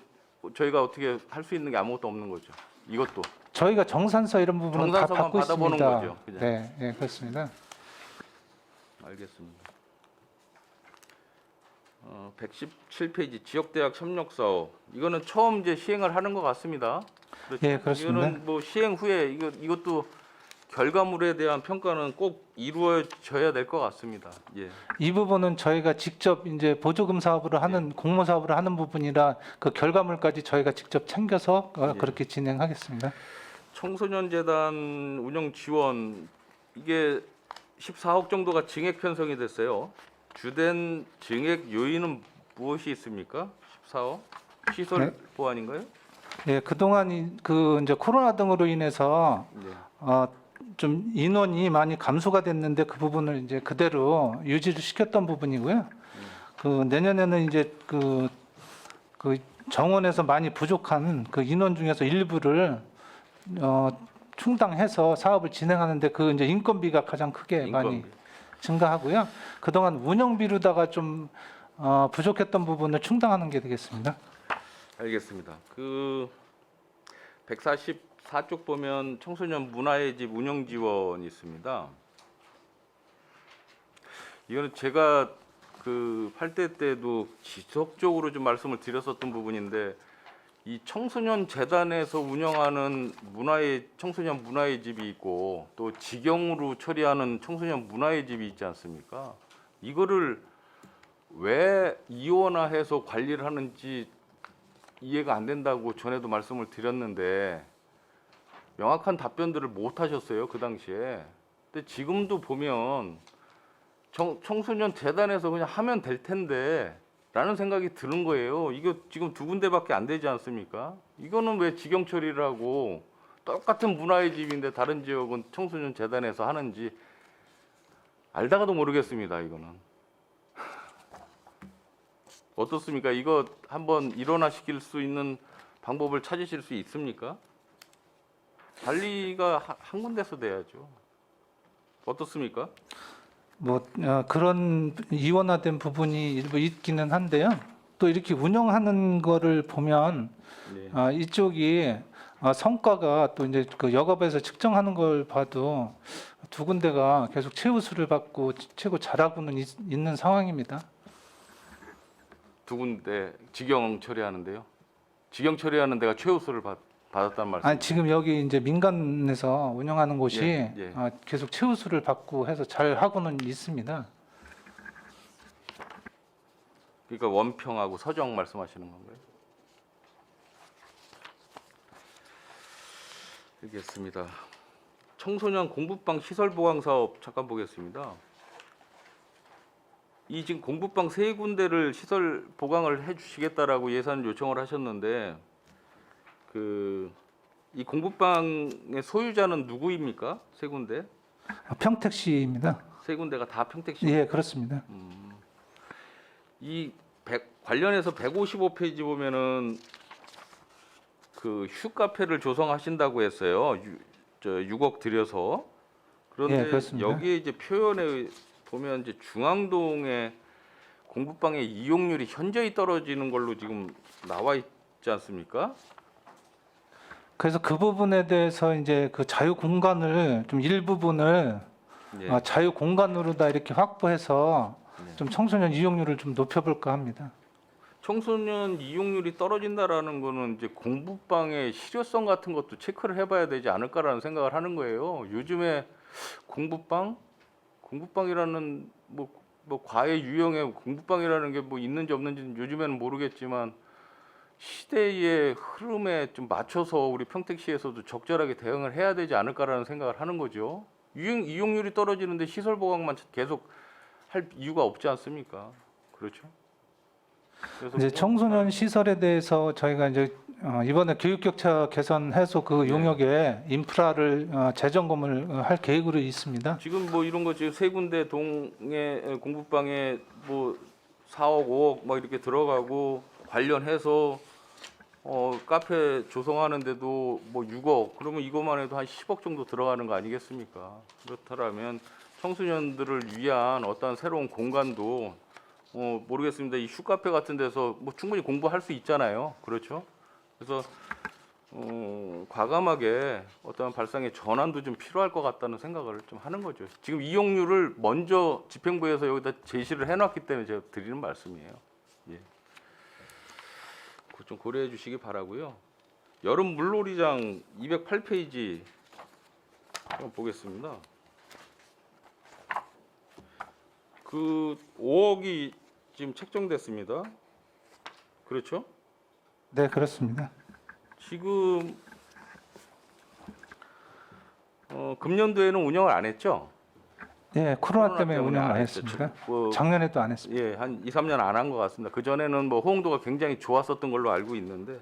저희가 어떻게 할 수 있는 게 아무것도 없는 거죠. 이것도. 저희가 정산서 이런 부분은 다 정산서만 받고 받아보는 있습니다. 거죠, 그냥. 네, 예, 그렇습니다. 알겠습니다. 117페이지 지역대학 협력사업 이거는 처음 이제 시행을 하는 것 같습니다. 그렇죠? 예, 그렇습니다. 이거는 뭐 시행 후에 이것도 결과물에 대한 평가는 꼭 이루어져야 될 것 같습니다. 예. 이 부분은 저희가 직접 이제 보조금 사업으로 하는 공모 사업으로 하는 부분이라 그 결과물까지 저희가 직접 챙겨서 그렇게 진행하겠습니다. 청소년 재단 운영 지원 이게 14억 정도가 증액 편성이 됐어요. 주된 증액 요인은 무엇이 있습니까? 14억 시설 네. 보완인가요? 예, 그동안 그 이제 코로나 등으로 인해서 네. 좀 인원이 많이 감소가 됐는데 그 부분을 이제 그대로 유지를 시켰던 부분이고요. 그 내년에는 이제 그 정원에서 많이 부족한 그 인원 중에서 일부를 충당해서 사업을 진행하는데 그 이제 인건비가 가장 크게 많이 인건비. 증가하고요. 그동안 운영비로다가 좀 부족했던 부분을 충당하는 게 되겠습니다. 알겠습니다. 그 144쪽 보면 청소년 문화의 집 운영 지원이 있습니다. 이거는 제가 그 8대 때도 지속적으로 좀 말씀을 드렸었던 부분인데 이 청소년 재단에서 운영하는 청소년 문화의 집이 있고 또 직영으로 처리하는 청소년 문화의 집이 있지 않습니까? 이거를 왜 이원화해서 관리를 하는지 이해가 안 된다고 전에도 말씀을 드렸는데 명확한 답변들을 못 하셨어요, 그 당시에. 근데 지금도 보면 청소년 재단에서 그냥 하면 될 텐데 라는 생각이 드는 거예요. 이거 지금 2군데밖에 안 되지 않습니까? 이거는 왜 직영 처리를 하고 똑같은 문화의 집인데 다른 지역은 청소년 재단에서 하는지 알다가도 모르겠습니다, 이거는. 어떻습니까? 이거 한번 일원화시킬 수 있는 방법을 찾으실 수 있습니까? 관리가 한 군데서 돼야죠. 어떻습니까? 뭐 그런 이원화된 부분이 일부 있기는 한데요. 또 이렇게 운영하는 거를 보면 네. 이쪽이 성과가 또 이제 그 역업에서 측정하는 걸 봐도 두 군데가 계속 최우수를 받고 최고 잘하고는 있는 상황입니다. 두 군데 직영 처리하는데요. 직영 처리하는 데가 최우수를 받았다는 말씀. 아니 지금 여기 이제 민간에서 운영하는 곳이 예, 예. 계속 최우수를 받고 해서 잘 하고는 있습니다. 그러니까 원평하고 서정 말씀하시는 건가요? 알겠습니다. 청소년 공부방 시설 보강 사업 잠깐 보겠습니다. 이 지금 공부방 3군데를 시설 보강을 해주시겠다라고 예산 요청을 하셨는데 이 공부방의 소유자는 누구입니까? 3군데? 평택시입니다. 3군데가 다 평택시. 예, 그렇습니다. 관련해서 155페이지 보면은 그 휴카페를 조성하신다고 했어요. 6억 들여서. 그런데 예, 그렇습니다. 여기에 이제 표현에 보면 이제 중앙동의 공부방의 이용률이 현저히 떨어지는 걸로 지금 나와 있지 않습니까? 그래서 그 부분에 대해서 이제 그 자유 공간을 좀 일부분을 예. 자유 공간으로 다 이렇게 확보해서 네. 좀 청소년 이용률을 좀 높여볼까 합니다. 청소년 이용률이 떨어진다라는 거는 이제 공부방의 실효성 같은 것도 체크를 해봐야 되지 않을까라는 생각을 하는 거예요. 요즘에 공부방이라는 뭐 과외 유형의 공부방이라는 게 뭐 있는지 없는지는 요즘에는 모르겠지만 시대의 흐름에 좀 맞춰서 우리 평택시에서도 적절하게 대응을 해야 되지 않을까라는 생각을 하는 거죠. 이용률이 떨어지는데 시설 보강만 계속 할 이유가 없지 않습니까? 그렇죠? 그래서 이제 청소년 시설에 대해서 저희가 이제 이번에 교육 격차 개선 해소 그 네. 용역에 인프라를 재점검을 할 계획으로 있습니다. 지금 뭐 이런 거 지금 3군데 동의 공부방에 뭐 4억, 5억 막 이렇게 들어가고 관련해서 카페 조성하는데도 뭐 6억 그러면 이것만 해도 한 10억 정도 들어가는 거 아니겠습니까? 그렇다면 청소년들을 위한 어떤 새로운 공간도 모르겠습니다. 이 슈카페 같은 데서 뭐 충분히 공부할 수 있잖아요. 그렇죠? 그래서 과감하게 어떤 발상의 전환도 좀 필요할 것 같다는 생각을 좀 하는 거죠. 지금 이용률을 먼저 집행부에서 여기다 제시를 해놨기 때문에 제가 드리는 말씀이에요. 예. 그거 좀 고려해 주시기 바라고요. 여름 물놀이장 208페이지 한번 보겠습니다. 그 5억이 지금 책정됐습니다. 그렇죠? 네, 그렇습니다. 지금 금년도에는 운영을 안 했죠? 예, 코로나 때문에 운영 안 했죠. 했습니다. 뭐, 작년에도 안 했습니다. 예, 한 2, 3년 안 한 것 같습니다. 그 전에는 뭐 호응도가 굉장히 좋았었던 걸로 알고 있는데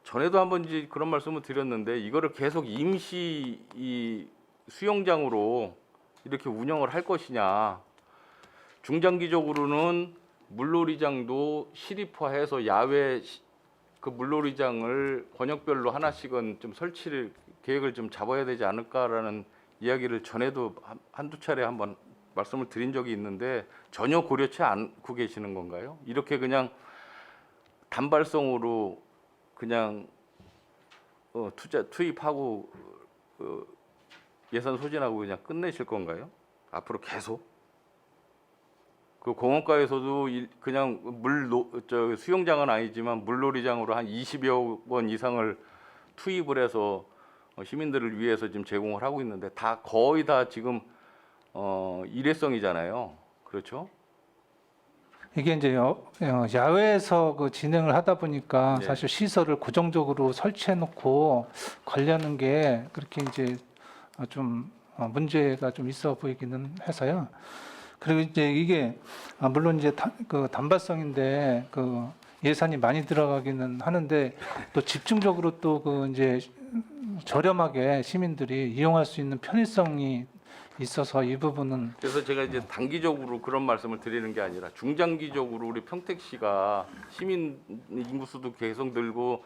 전에도 한번 이제 그런 말씀을 드렸는데 이거를 계속 임시 이 수영장으로 이렇게 운영을 할 것이냐, 중장기적으로는 물놀이장도 시립화해서 야외 그 물놀이장을 권역별로 하나씩은 좀 설치를 계획을 좀 잡아야 되지 않을까라는 이야기를 전에도 한두 차례 한번 말씀을 드린 적이 있는데 전혀 고려치 않고 계시는 건가요? 이렇게 그냥 단발성으로 그냥 투입하고 예산 소진하고 그냥 끝내실 건가요? 앞으로 계속? 그 공원가에서도 그냥 수영장은 아니지만 물놀이장으로 한 20여 원 이상을 투입을 해서 시민들을 위해서 지금 제공을 하고 있는데 다 거의 다 지금 일회성이잖아요. 그렇죠? 이게 이제 야외에서 그 진행을 하다 보니까 네. 사실 시설을 고정적으로 설치해 놓고 관리하는 게 그렇게 이제 좀 문제가 좀 있어 보이기는 해서요. 그리고 이제 이게 물론 이제 그 단발성인데 그 예산이 많이 들어가기는 하는데 또 집중적으로 또 그 이제 저렴하게 시민들이 이용할 수 있는 편의성이 있어서 이 부분은 그래서 제가 이제 단기적으로 그런 말씀을 드리는 게 아니라 중장기적으로 우리 평택시가 시민 인구 수도 계속 늘고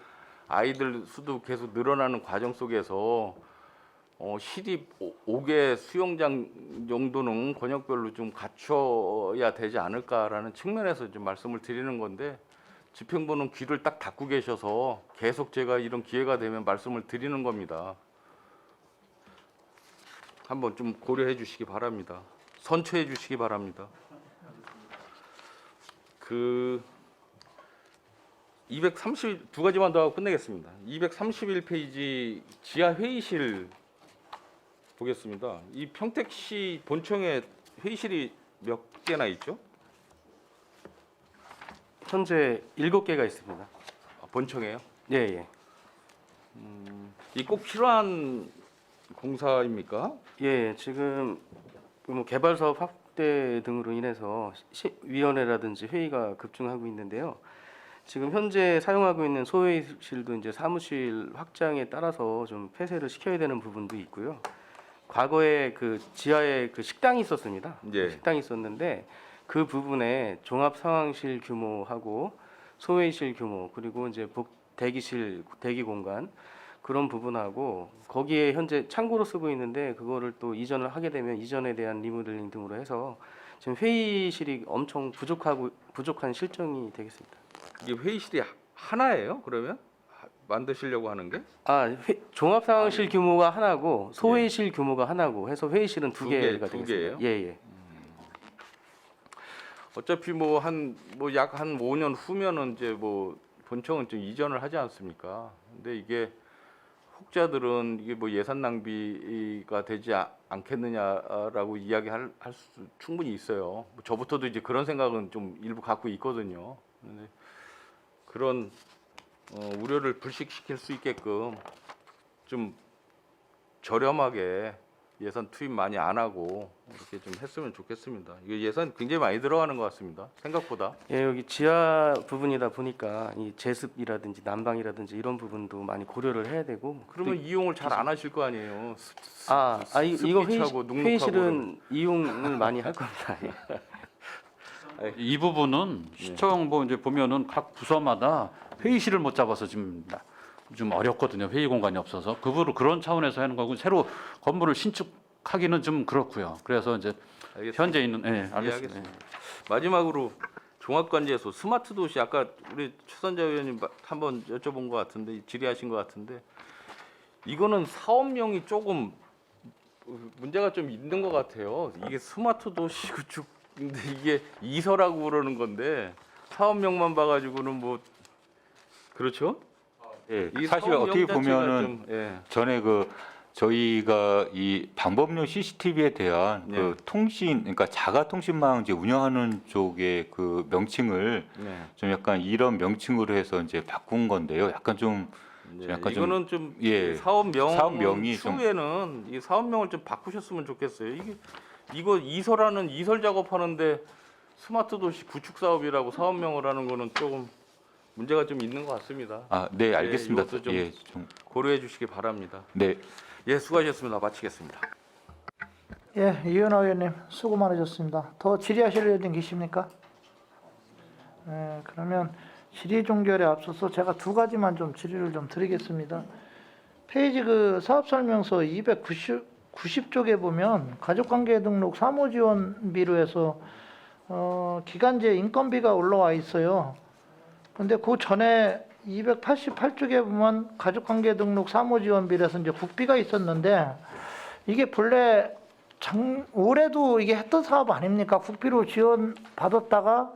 아이들 수도 계속 늘어나는 과정 속에서 시립 5개 수영장 정도는 권역별로 좀 갖춰야 되지 않을까라는 측면에서 좀 말씀을 드리는 건데 집행부는 귀를 딱 닫고 계셔서 계속 제가 이런 기회가 되면 말씀을 드리는 겁니다. 한번 좀 고려해 주시기 바랍니다. 선처해 주시기 바랍니다. 그 230 두 가지만 더 하고 끝내겠습니다. 231페이지 지하 회의실 보겠습니다. 이 평택시 본청에 회의실이 몇 개나 있죠? 현재 7개가 있습니다. 아, 본청에요? 예, 예. 이 꼭 필요한 공사입니까? 예, 지금 뭐 개발 사업 확대 등으로 인해서 위원회라든지 회의가 급증하고 있는데요. 지금 현재 사용하고 있는 소회의실도 이제 사무실 확장에 따라서 좀 폐쇄를 시켜야 되는 부분도 있고요. 과거에 그 지하에 그 식당이 있었습니다. 예. 식당이 있었는데 그 부분에 종합 상황실 규모하고 소회의실 규모 그리고 이제 대기실 대기 공간 그런 부분하고 거기에 현재 창고로 쓰고 있는데 그거를 또 이전을 하게 되면 이전에 대한 리모델링 등으로 해서 지금 회의실이 엄청 부족한 실정이 되겠습니다. 이게 회의실이 하나예요? 그러면 만드시려고 하는 게? 종합 상황실 규모가 하나고 소회의실 규모가 하나고 해서 회의실은 두 개가 두 되겠습니다. 개예요? 예, 예. 어차피 뭐 약 한 5년 후면은 이제 뭐 본청은 좀 이전을 하지 않습니까? 근데 이게 혹자들은 이게 뭐 예산 낭비가 되지 않겠느냐라고 이야기할 수 충분히 있어요. 뭐 저부터도 이제 그런 생각은 좀 일부 갖고 있거든요. 근데 그런 우려를 불식시킬 수 있게끔 좀 저렴하게 예산 투입 많이 안 하고 이렇게 좀 했으면 좋겠습니다. 이게 예산 굉장히 많이 들어가는 것 같습니다. 생각보다. 예, 여기 지하 부분이다 보니까 이 제습이라든지 난방이라든지 이런 부분도 많이 고려를 해야 되고 그러면 이용을 잘 안 하실 거 아니에요. 이거 습기 차고 눅눅하고 회의실은 이용을 많이 할 겁니다. 예. 이 부분은 시청 뭐 이제 보면은 각 부서마다 회의실을 못 잡아서 지금 좀 어렵거든요. 회의 공간이 없어서 그런 차원에서 하는 거고 새로 건물을 신축하기는 좀 그렇고요. 그래서 이제 알겠습니다. 현재 있는 알겠습니다. 이해하겠습니다. 마지막으로 종합관제소 스마트 도시 아까 우리 최선자 의원님 한번 여쭤본 것 같은데 질의하신 것 같은데 이거는 사업명이 조금 문제가 좀 있는 것 같아요. 이게 스마트 도시 구축인데 이게 이서라고 그러는 건데 사업명만 봐가지고는 뭐 그렇죠? 예, 이 사실 사업명 어떻게 자체가 보면은 좀, 예. 전에 저희가 이 방법용 CCTV에 대한 네. 그 통신, 그러니까 자가 통신망 이제 운영하는 쪽의 그 명칭을 네. 좀 약간 이런 명칭으로 해서 이제 바꾼 건데요. 약간 좀 네, 약간 이거는 좀 예, 사업명 사업명이 좀- 추후에는 이 사업명을 좀 바꾸셨으면 좋겠어요. 이거 이설하는 이설 작업하는데 스마트 도시 구축 사업이라고 사업명을 하는 거는 조금 문제가 좀 있는 것 같습니다. 네, 알겠습니다. 이것도 좀 예, 좀 고려해 주시기 바랍니다. 네. 예, 수고하셨습니다. 마치겠습니다. 예, 이은하 의원님 수고 많으셨습니다. 더 질의하실 의원님 계십니까? 그러면 질의 종결에 앞서서 제가 두 가지만 좀 질의를 좀 드리겠습니다. 페이지 사업설명서 290쪽에 보면 가족관계 등록 사무지원비로 해서 기간제 인건비가 올라와 있어요. 근데 그 전에 288쪽에 보면 가족관계 등록 사무지원비라서 이제 국비가 있었는데 이게 본래 올해도 이게 했던 사업 아닙니까? 국비로 지원 받았다가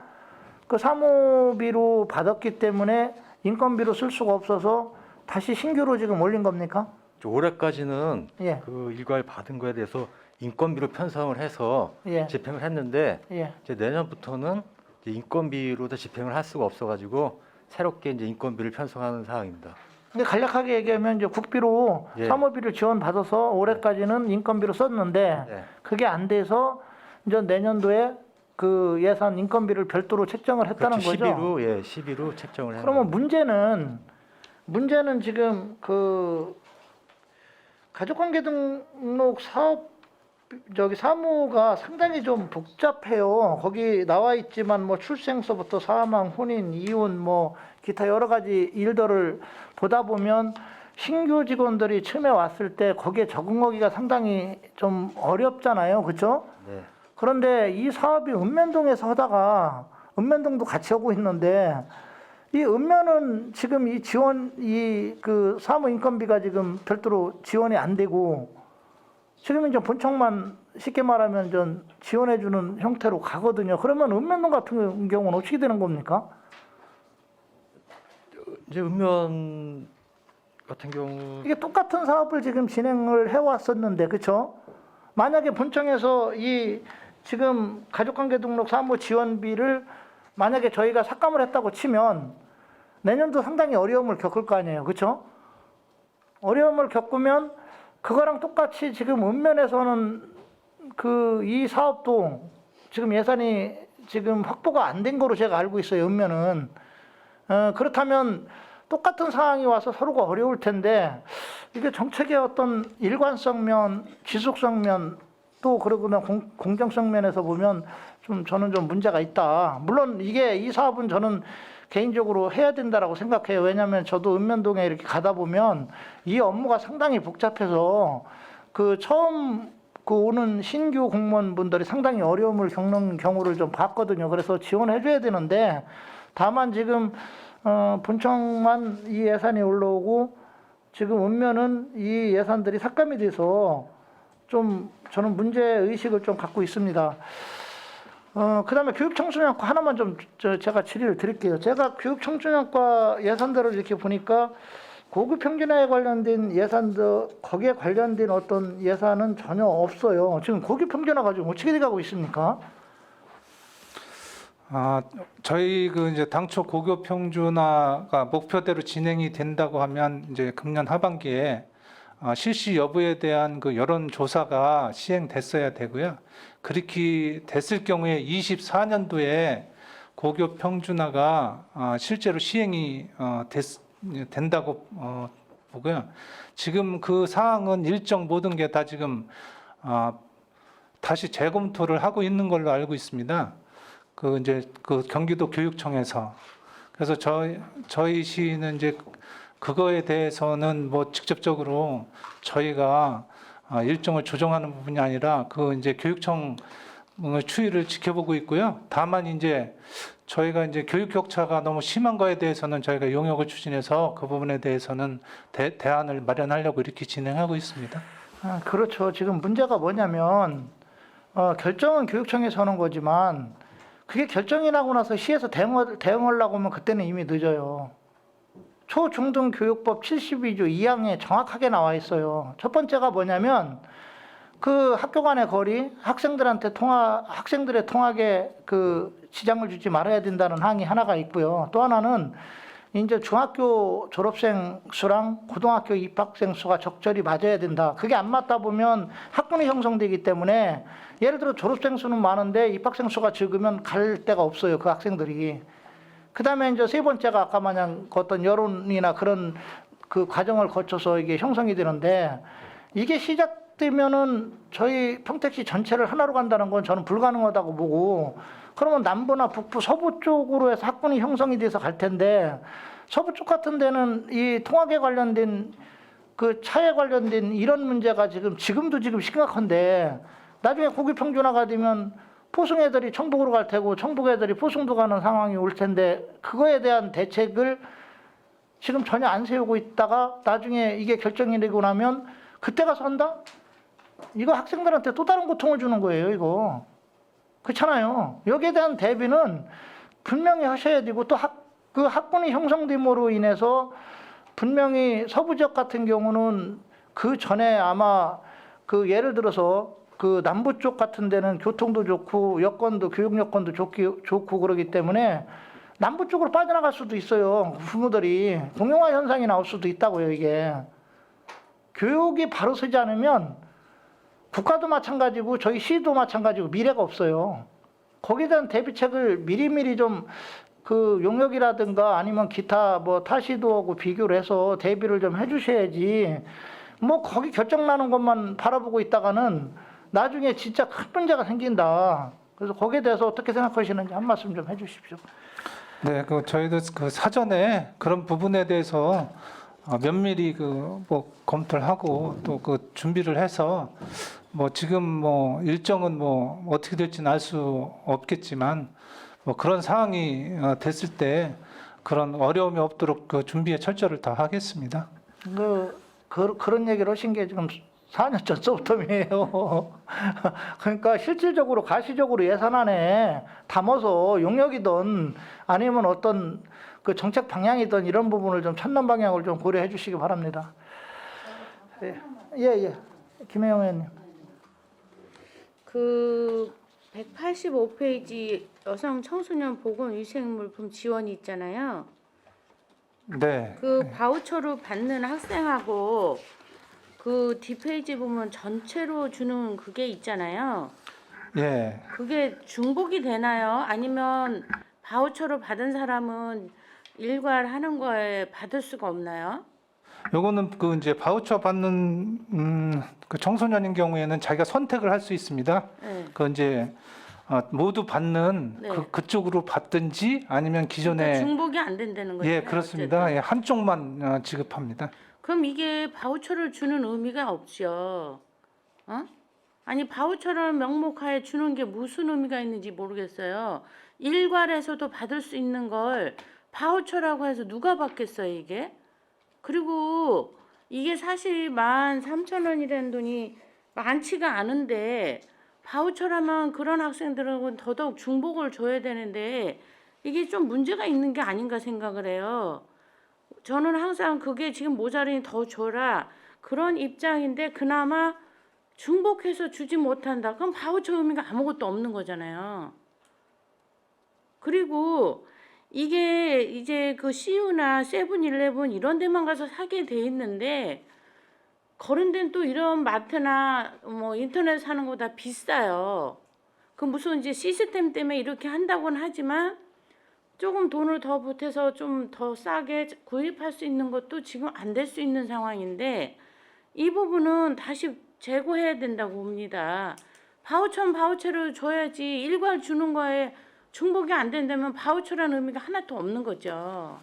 그 사무비로 받았기 때문에 인건비로 쓸 수가 없어서 다시 신규로 지금 올린 겁니까? 올해까지는 예. 그 일괄 받은 거에 대해서 인건비로 편성을 해서 예. 집행을 했는데 예. 이제 내년부터는 이제 인건비로도 집행을 할 수가 없어가지고 새롭게 이제 인건비를 편성하는 사항입니다. 근데 간략하게 얘기하면 이제 국비로 예. 사무비를 지원 받아서 올해까지는 인건비로 썼는데 네. 그게 안 돼서 이제 내년도에 그 예산 인건비를 별도로 책정을 했다는 그렇죠. 거죠. 12로 책정을 해요. 그러면 문제는 지금 그 가족관계 등록 사업 저기 사무가 상당히 좀 복잡해요. 거기 나와 있지만 뭐 출생서부터 사망, 혼인, 이혼 뭐 기타 여러 가지 일들을 보다 보면 신규 직원들이 처음에 왔을 때 거기에 적응하기가 상당히 좀 어렵잖아요. 그렇죠? 네. 그런데 이 사업이 읍면동에서 하다가 읍면동도 같이 하고 있는데 이 읍면은 지금 이 지원 이 그 사무 인건비가 지금 별도로 지원이 안 되고 지금 이제 본청만 쉽게 말하면 좀 지원해 주는 형태로 가거든요. 그러면 읍면동 같은 경우는 어떻게 되는 겁니까? 이제 읍면 같은 경우 이게 똑같은 사업을 지금 진행을 해왔었는데, 그렇죠? 만약에 본청에서 이 지금 가족관계 등록 사무 지원비를 만약에 저희가 삭감을 했다고 치면 내년도 상당히 어려움을 겪을 거 아니에요, 그렇죠? 어려움을 겪으면 그거랑 똑같이 지금 읍면에서는 그 이 사업도 지금 예산이 지금 확보가 안 된 거로 제가 알고 있어요, 읍면은. 그렇다면 똑같은 상황이 와서 서로가 어려울 텐데 이게 정책의 어떤 일관성 면, 지속성 면, 또 그러거나 공정성 면에서 보면 좀 저는 좀 문제가 있다. 물론 이게 이 사업은 저는 개인적으로 해야 된다라고 생각해요. 왜냐하면 저도 읍면동에 이렇게 가다 보면 이 업무가 상당히 복잡해서 그 처음 그 오는 신규 공무원분들이 상당히 어려움을 겪는 경우를 좀 봤거든요. 그래서 지원해줘야 되는데 다만 지금 본청만 이 예산이 올라오고 지금 읍면은 이 예산들이 삭감이 돼서 좀 저는 문제 의식을 좀 갖고 있습니다. 그다음에 교육청소년과 하나만 좀 제가 질의를 드릴게요. 제가 교육청소년과 예산들을 이렇게 보니까 고급 평준화에 관련된 예산도 거기에 관련된 어떤 예산은 전혀 없어요. 지금 고급 평준화 가지고 어떻게 돼가고 있습니까? 저희 그 이제 당초 고교 평준화가 목표대로 진행이 된다고 하면 이제 금년 하반기에 실시 여부에 대한 그 여론 조사가 시행됐어야 되고요. 그렇게 됐을 경우에 24년도에 고교 평준화가 실제로 시행이 된다고 보고요. 지금 그 사항은 일정 모든 게 다 지금 다시 재검토를 하고 있는 걸로 알고 있습니다. 그 이제 그 경기도 교육청에서. 그래서 저희 시는 이제 그거에 대해서는 뭐 직접적으로 저희가 일정을 조정하는 부분이 아니라 그 이제 교육청 추이를 지켜보고 있고요. 다만 이제 저희가 이제 교육 격차가 너무 심한 거에 대해서는 저희가 용역을 추진해서 그 부분에 대해서는 대안을 마련하려고 이렇게 진행하고 있습니다. 그렇죠. 지금 문제가 뭐냐면 결정은 교육청에서 하는 거지만 그게 결정이 나고 나서 시에서 대응하려고 하면 그때는 이미 늦어요. 초중등교육법 72조 2항에 정확하게 나와 있어요. 첫 번째가 뭐냐면 그 학교 간의 거리, 학생들의 통학에 그 지장을 주지 말아야 된다는 항이 하나가 있고요. 또 하나는 이제 중학교 졸업생 수랑 고등학교 입학생 수가 적절히 맞아야 된다. 그게 안 맞다 보면 학군이 형성되기 때문에 예를 들어 졸업생 수는 많은데 입학생 수가 적으면 갈 데가 없어요. 그 학생들이. 그 다음에 이제 세 번째가 아까 마냥 어떤 여론이나 그런 그 과정을 거쳐서 이게 형성이 되는데 이게 시작되면은 저희 평택시 전체를 하나로 간다는 건 저는 불가능하다고 보고 그러면 남부나 북부, 서부 쪽으로 해서 학군이 형성이 돼서 갈 텐데 서부 쪽 같은 데는 이 통학에 관련된 그 차에 관련된 이런 문제가 지금도 심각한데 나중에 고교 평준화가 되면 포승 애들이 청북으로 갈 테고 청북 애들이 포승도 가는 상황이 올 텐데 그거에 대한 대책을 지금 전혀 안 세우고 있다가 나중에 이게 결정이 되고 나면 그때 가서 한다? 이거 학생들한테 또 다른 고통을 주는 거예요, 이거. 그렇잖아요. 여기에 대한 대비는 분명히 하셔야 되고 또 그 학군이 형성됨으로 인해서 분명히 서부 지역 같은 경우는 그 전에 아마 그 예를 들어서 그 남부 쪽 같은 데는 교통도 좋고 여건도 교육 여건도 좋고 그러기 때문에 남부 쪽으로 빠져나갈 수도 있어요. 부모들이 공용화 현상이 나올 수도 있다고요. 이게 교육이 바로 서지 않으면 국가도 마찬가지고 저희 시도 마찬가지고 미래가 없어요. 거기에 대한 대비책을 미리미리 좀 그 용역이라든가 아니면 기타 뭐 타시도하고 비교를 해서 대비를 좀 해주셔야지 뭐 거기 결정 나는 것만 바라보고 있다가는 나중에 진짜 큰 문제가 생긴다. 그래서 거기에 대해서 어떻게 생각하시는지 한 말씀 좀 해주십시오. 네, 그 저희도 그 사전에 그런 부분에 대해서 면밀히 뭐 검토를 하고 또 그 준비를 해서 뭐 지금 뭐 일정은 뭐 어떻게 될지는 알 수 없겠지만 뭐 그런 상황이 됐을 때 그런 어려움이 없도록 그 준비에 철저를 다 하겠습니다. 그런 얘기를 하신 게 지금 4년 전서부터이에요. 그러니까 실질적으로 가시적으로 예산안에 담아서 용역이든 아니면 어떤 그 정책 방향이든 이런 부분을 좀 찾는 방향을 좀 고려해 주시기 바랍니다. 예. 김혜영 의원님. 그 185페이지 여성 청소년 보건 위생물품 지원이 있잖아요. 네. 그 바우처로 받는 학생하고 그 뒷페이지 보면 전체로 주는 그게 있잖아요. 예. 그게 중복이 되나요? 아니면 바우처로 받은 사람은 일괄하는 거에 받을 수가 없나요? 요거는 그 이제 바우처 받는 그 청소년인 경우에는 자기가 선택을 할 수 있습니다. 네. 그 이제 모두 받는 네. 그쪽으로 받든지 아니면 기존에 그러니까 중복이 안 된다는 거죠. 예, 그렇습니다. 예, 한쪽만 지급합니다. 그럼 이게 바우처를 주는 의미가 없죠. 어? 아니 바우처를 명목하에 주는 게 무슨 의미가 있는지 모르겠어요. 일괄해서도 받을 수 있는 걸 바우처라고 해서 누가 받겠어요 이게? 그리고 이게 사실 13,000원이라는 돈이 많지가 않은데 바우처라면 그런 학생들은 더더욱 중복을 줘야 되는데 이게 좀 문제가 있는 게 아닌가 생각을 해요. 저는 항상 그게 지금 모자르니 더 줘라 그런 입장인데 그나마 중복해서 주지 못한다. 그럼 바우처 의미가 아무것도 없는 거잖아요. 그리고 이게 이제 그 CU나 세븐일레븐 이런 데만 가서 사게 돼 있는데 그런 데는 또 이런 마트나 뭐 인터넷 사는 거보다 비싸요. 그 무슨 이제 시스템 때문에 이렇게 한다고는 하지만 조금 돈을 더 보태서 좀 더 싸게 구입할 수 있는 것도 지금 안 될 수 있는 상황인데 이 부분은 다시 재고해야 된다고 봅니다. 바우처는 바우처를 줘야지 일괄 주는 거에 중복이 안 된다면 바우처라는 의미가 하나도 없는 거죠.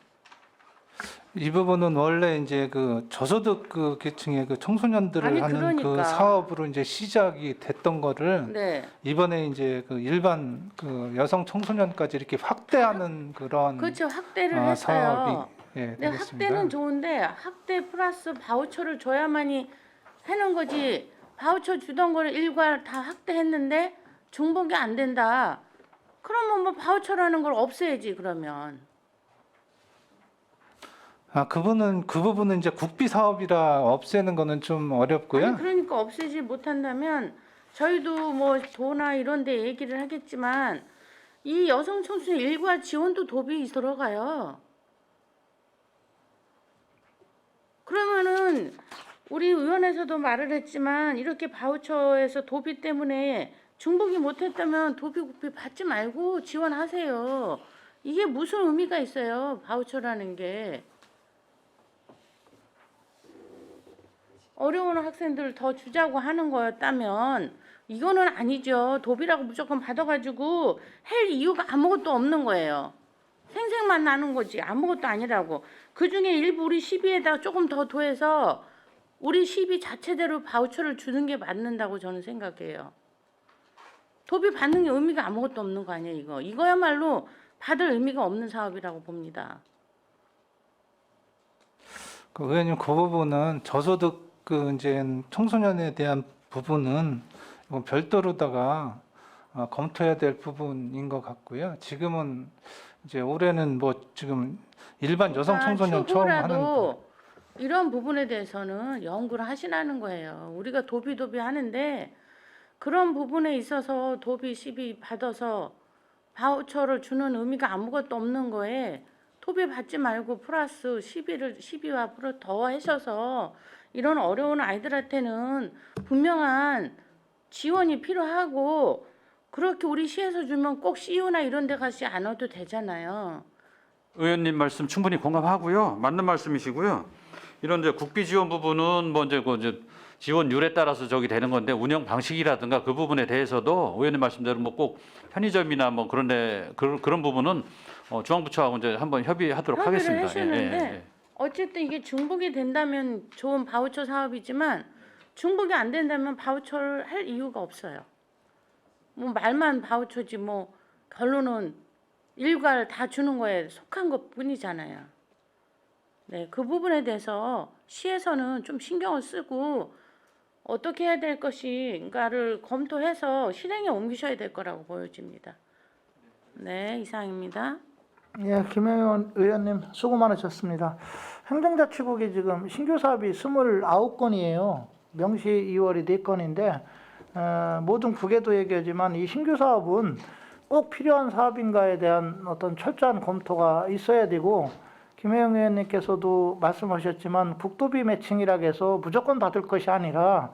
이 부분은 원래 이제 그 저소득 그 계층의 그 청소년들을 아니, 하는 그 그러니까. 사업으로 이제 시작이 됐던 거를 네. 이번에 이제 그 일반 그 여성 청소년까지 이렇게 확대하는 그런 그렇죠. 확대를 사업이 했어요. 예, 근데 되겠습니다. 확대는 좋은데 확대 플러스 바우처를 줘야만이 하는 거지. 바우처 주던 거를 일괄 다 확대했는데 중복이 안 된다. 그러면 뭐 바우처라는 걸 없애야지 그러면. 그 부분은 이제 국비 사업이라 없애는 거는 좀 어렵고요. 아니, 그러니까 없애지 못한다면 저희도 뭐 도나 이런 데 얘기를 하겠지만 이 여성 청소년 일괄 지원도 도입이 들어가요. 그러면은 우리 의원에서도 말을 했지만 이렇게 바우처에서 도비 때문에 중복이 못했다면 도비 국비 받지 말고 지원하세요. 이게 무슨 의미가 있어요 바우처라는 게. 어려운 학생들 더 주자고 하는 거였다면 이거는 아니죠. 도비라고 무조건 받아가지고 할 이유가 아무것도 없는 거예요. 생색만 나는 거지 아무것도 아니라고. 그중에 일부 우리 시비에다 조금 더 더해서 우리 시비 자체대로 바우처를 주는 게 맞는다고 저는 생각해요. 도비 받는 게 의미가 아무것도 없는 거 아니에요 이거. 이거야말로 받을 의미가 없는 사업이라고 봅니다. 그 의원님 그 부분은 저소득 그 이제 청소년에 대한 부분은 이건 별도로다가 검토해야 될 부분인 것 같고요. 지금은 이제 올해는 뭐 지금 일반 여성 청소년 처음 하는 추후라도 이런 부분에 대해서는 연구를 하시라는 거예요. 우리가 도비 하는데 그런 부분에 있어서 도비 시비 받아서 바우처를 주는 의미가 아무것도 없는 거에 도비 받지 말고 플러스 시비와 플러스 더 하셔서 이런 어려운 아이들한테는 분명한 지원이 필요하고 그렇게 우리 시에서 주면 꼭 CU나 이런 데 가지 않아도 되잖아요. 의원님 말씀 충분히 공감하고요. 맞는 말씀이시고요. 이런 이제 국비 지원 부분은 뭐 이제 지원율에 따라서 저기 되는 건데 운영 방식이라든가 그 부분에 대해서도 의원님 말씀대로 뭐 꼭 편의점이나 뭐 그런데 그런 부분은 중앙부처하고 이제 한번 협의하도록 협의를 하겠습니다. 하셨는데 어쨌든 이게 중복이 된다면 좋은 바우처 사업이지만 중복이 안 된다면 바우처를 할 이유가 없어요. 뭐 말만 바우처지 뭐 결론은 일괄 다 주는 거에 속한 것 뿐이잖아요. 네, 그 부분에 대해서 시에서는 좀 신경을 쓰고 어떻게 해야 될 것인가를 검토해서 실행에 옮기셔야 될 거라고 보여집니다. 네, 이상입니다. 예, 김영현 의원님 수고 많으셨습니다. 행정자치국이 지금 신규 사업이 29건이에요. 명시 2월이 4건인데 모든 국에도 얘기하지만 이 신규 사업은 꼭 필요한 사업인가에 대한 어떤 철저한 검토가 있어야 되고 김혜영 의원님께서도 말씀하셨지만 국도비 매칭이라고 해서 무조건 받을 것이 아니라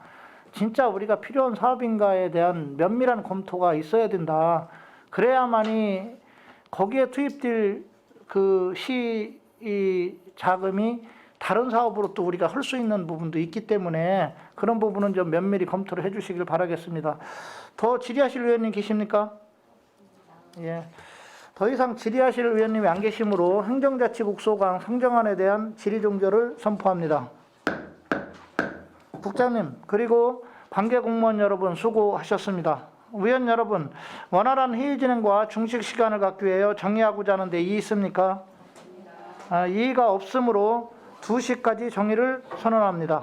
진짜 우리가 필요한 사업인가에 대한 면밀한 검토가 있어야 된다. 그래야만이 거기에 투입될 그 시 자금이 다른 사업으로 또 우리가 할 수 있는 부분도 있기 때문에 그런 부분은 좀 면밀히 검토를 해주시길 바라겠습니다. 더 질의하실 의원님 계십니까? 예. 더 이상 질의하실 의원님이 안 계시므로 행정자치국 소강 상정안에 대한 질의 종결을 선포합니다. 국장님 그리고 관계 공무원 여러분 수고하셨습니다. 의원 여러분 원활한 회의 진행과 중식 시간을 갖기 위하여 정의하고자 하는데 이의 있습니까? 이의가 없으므로 2시까지 정의를 선언합니다.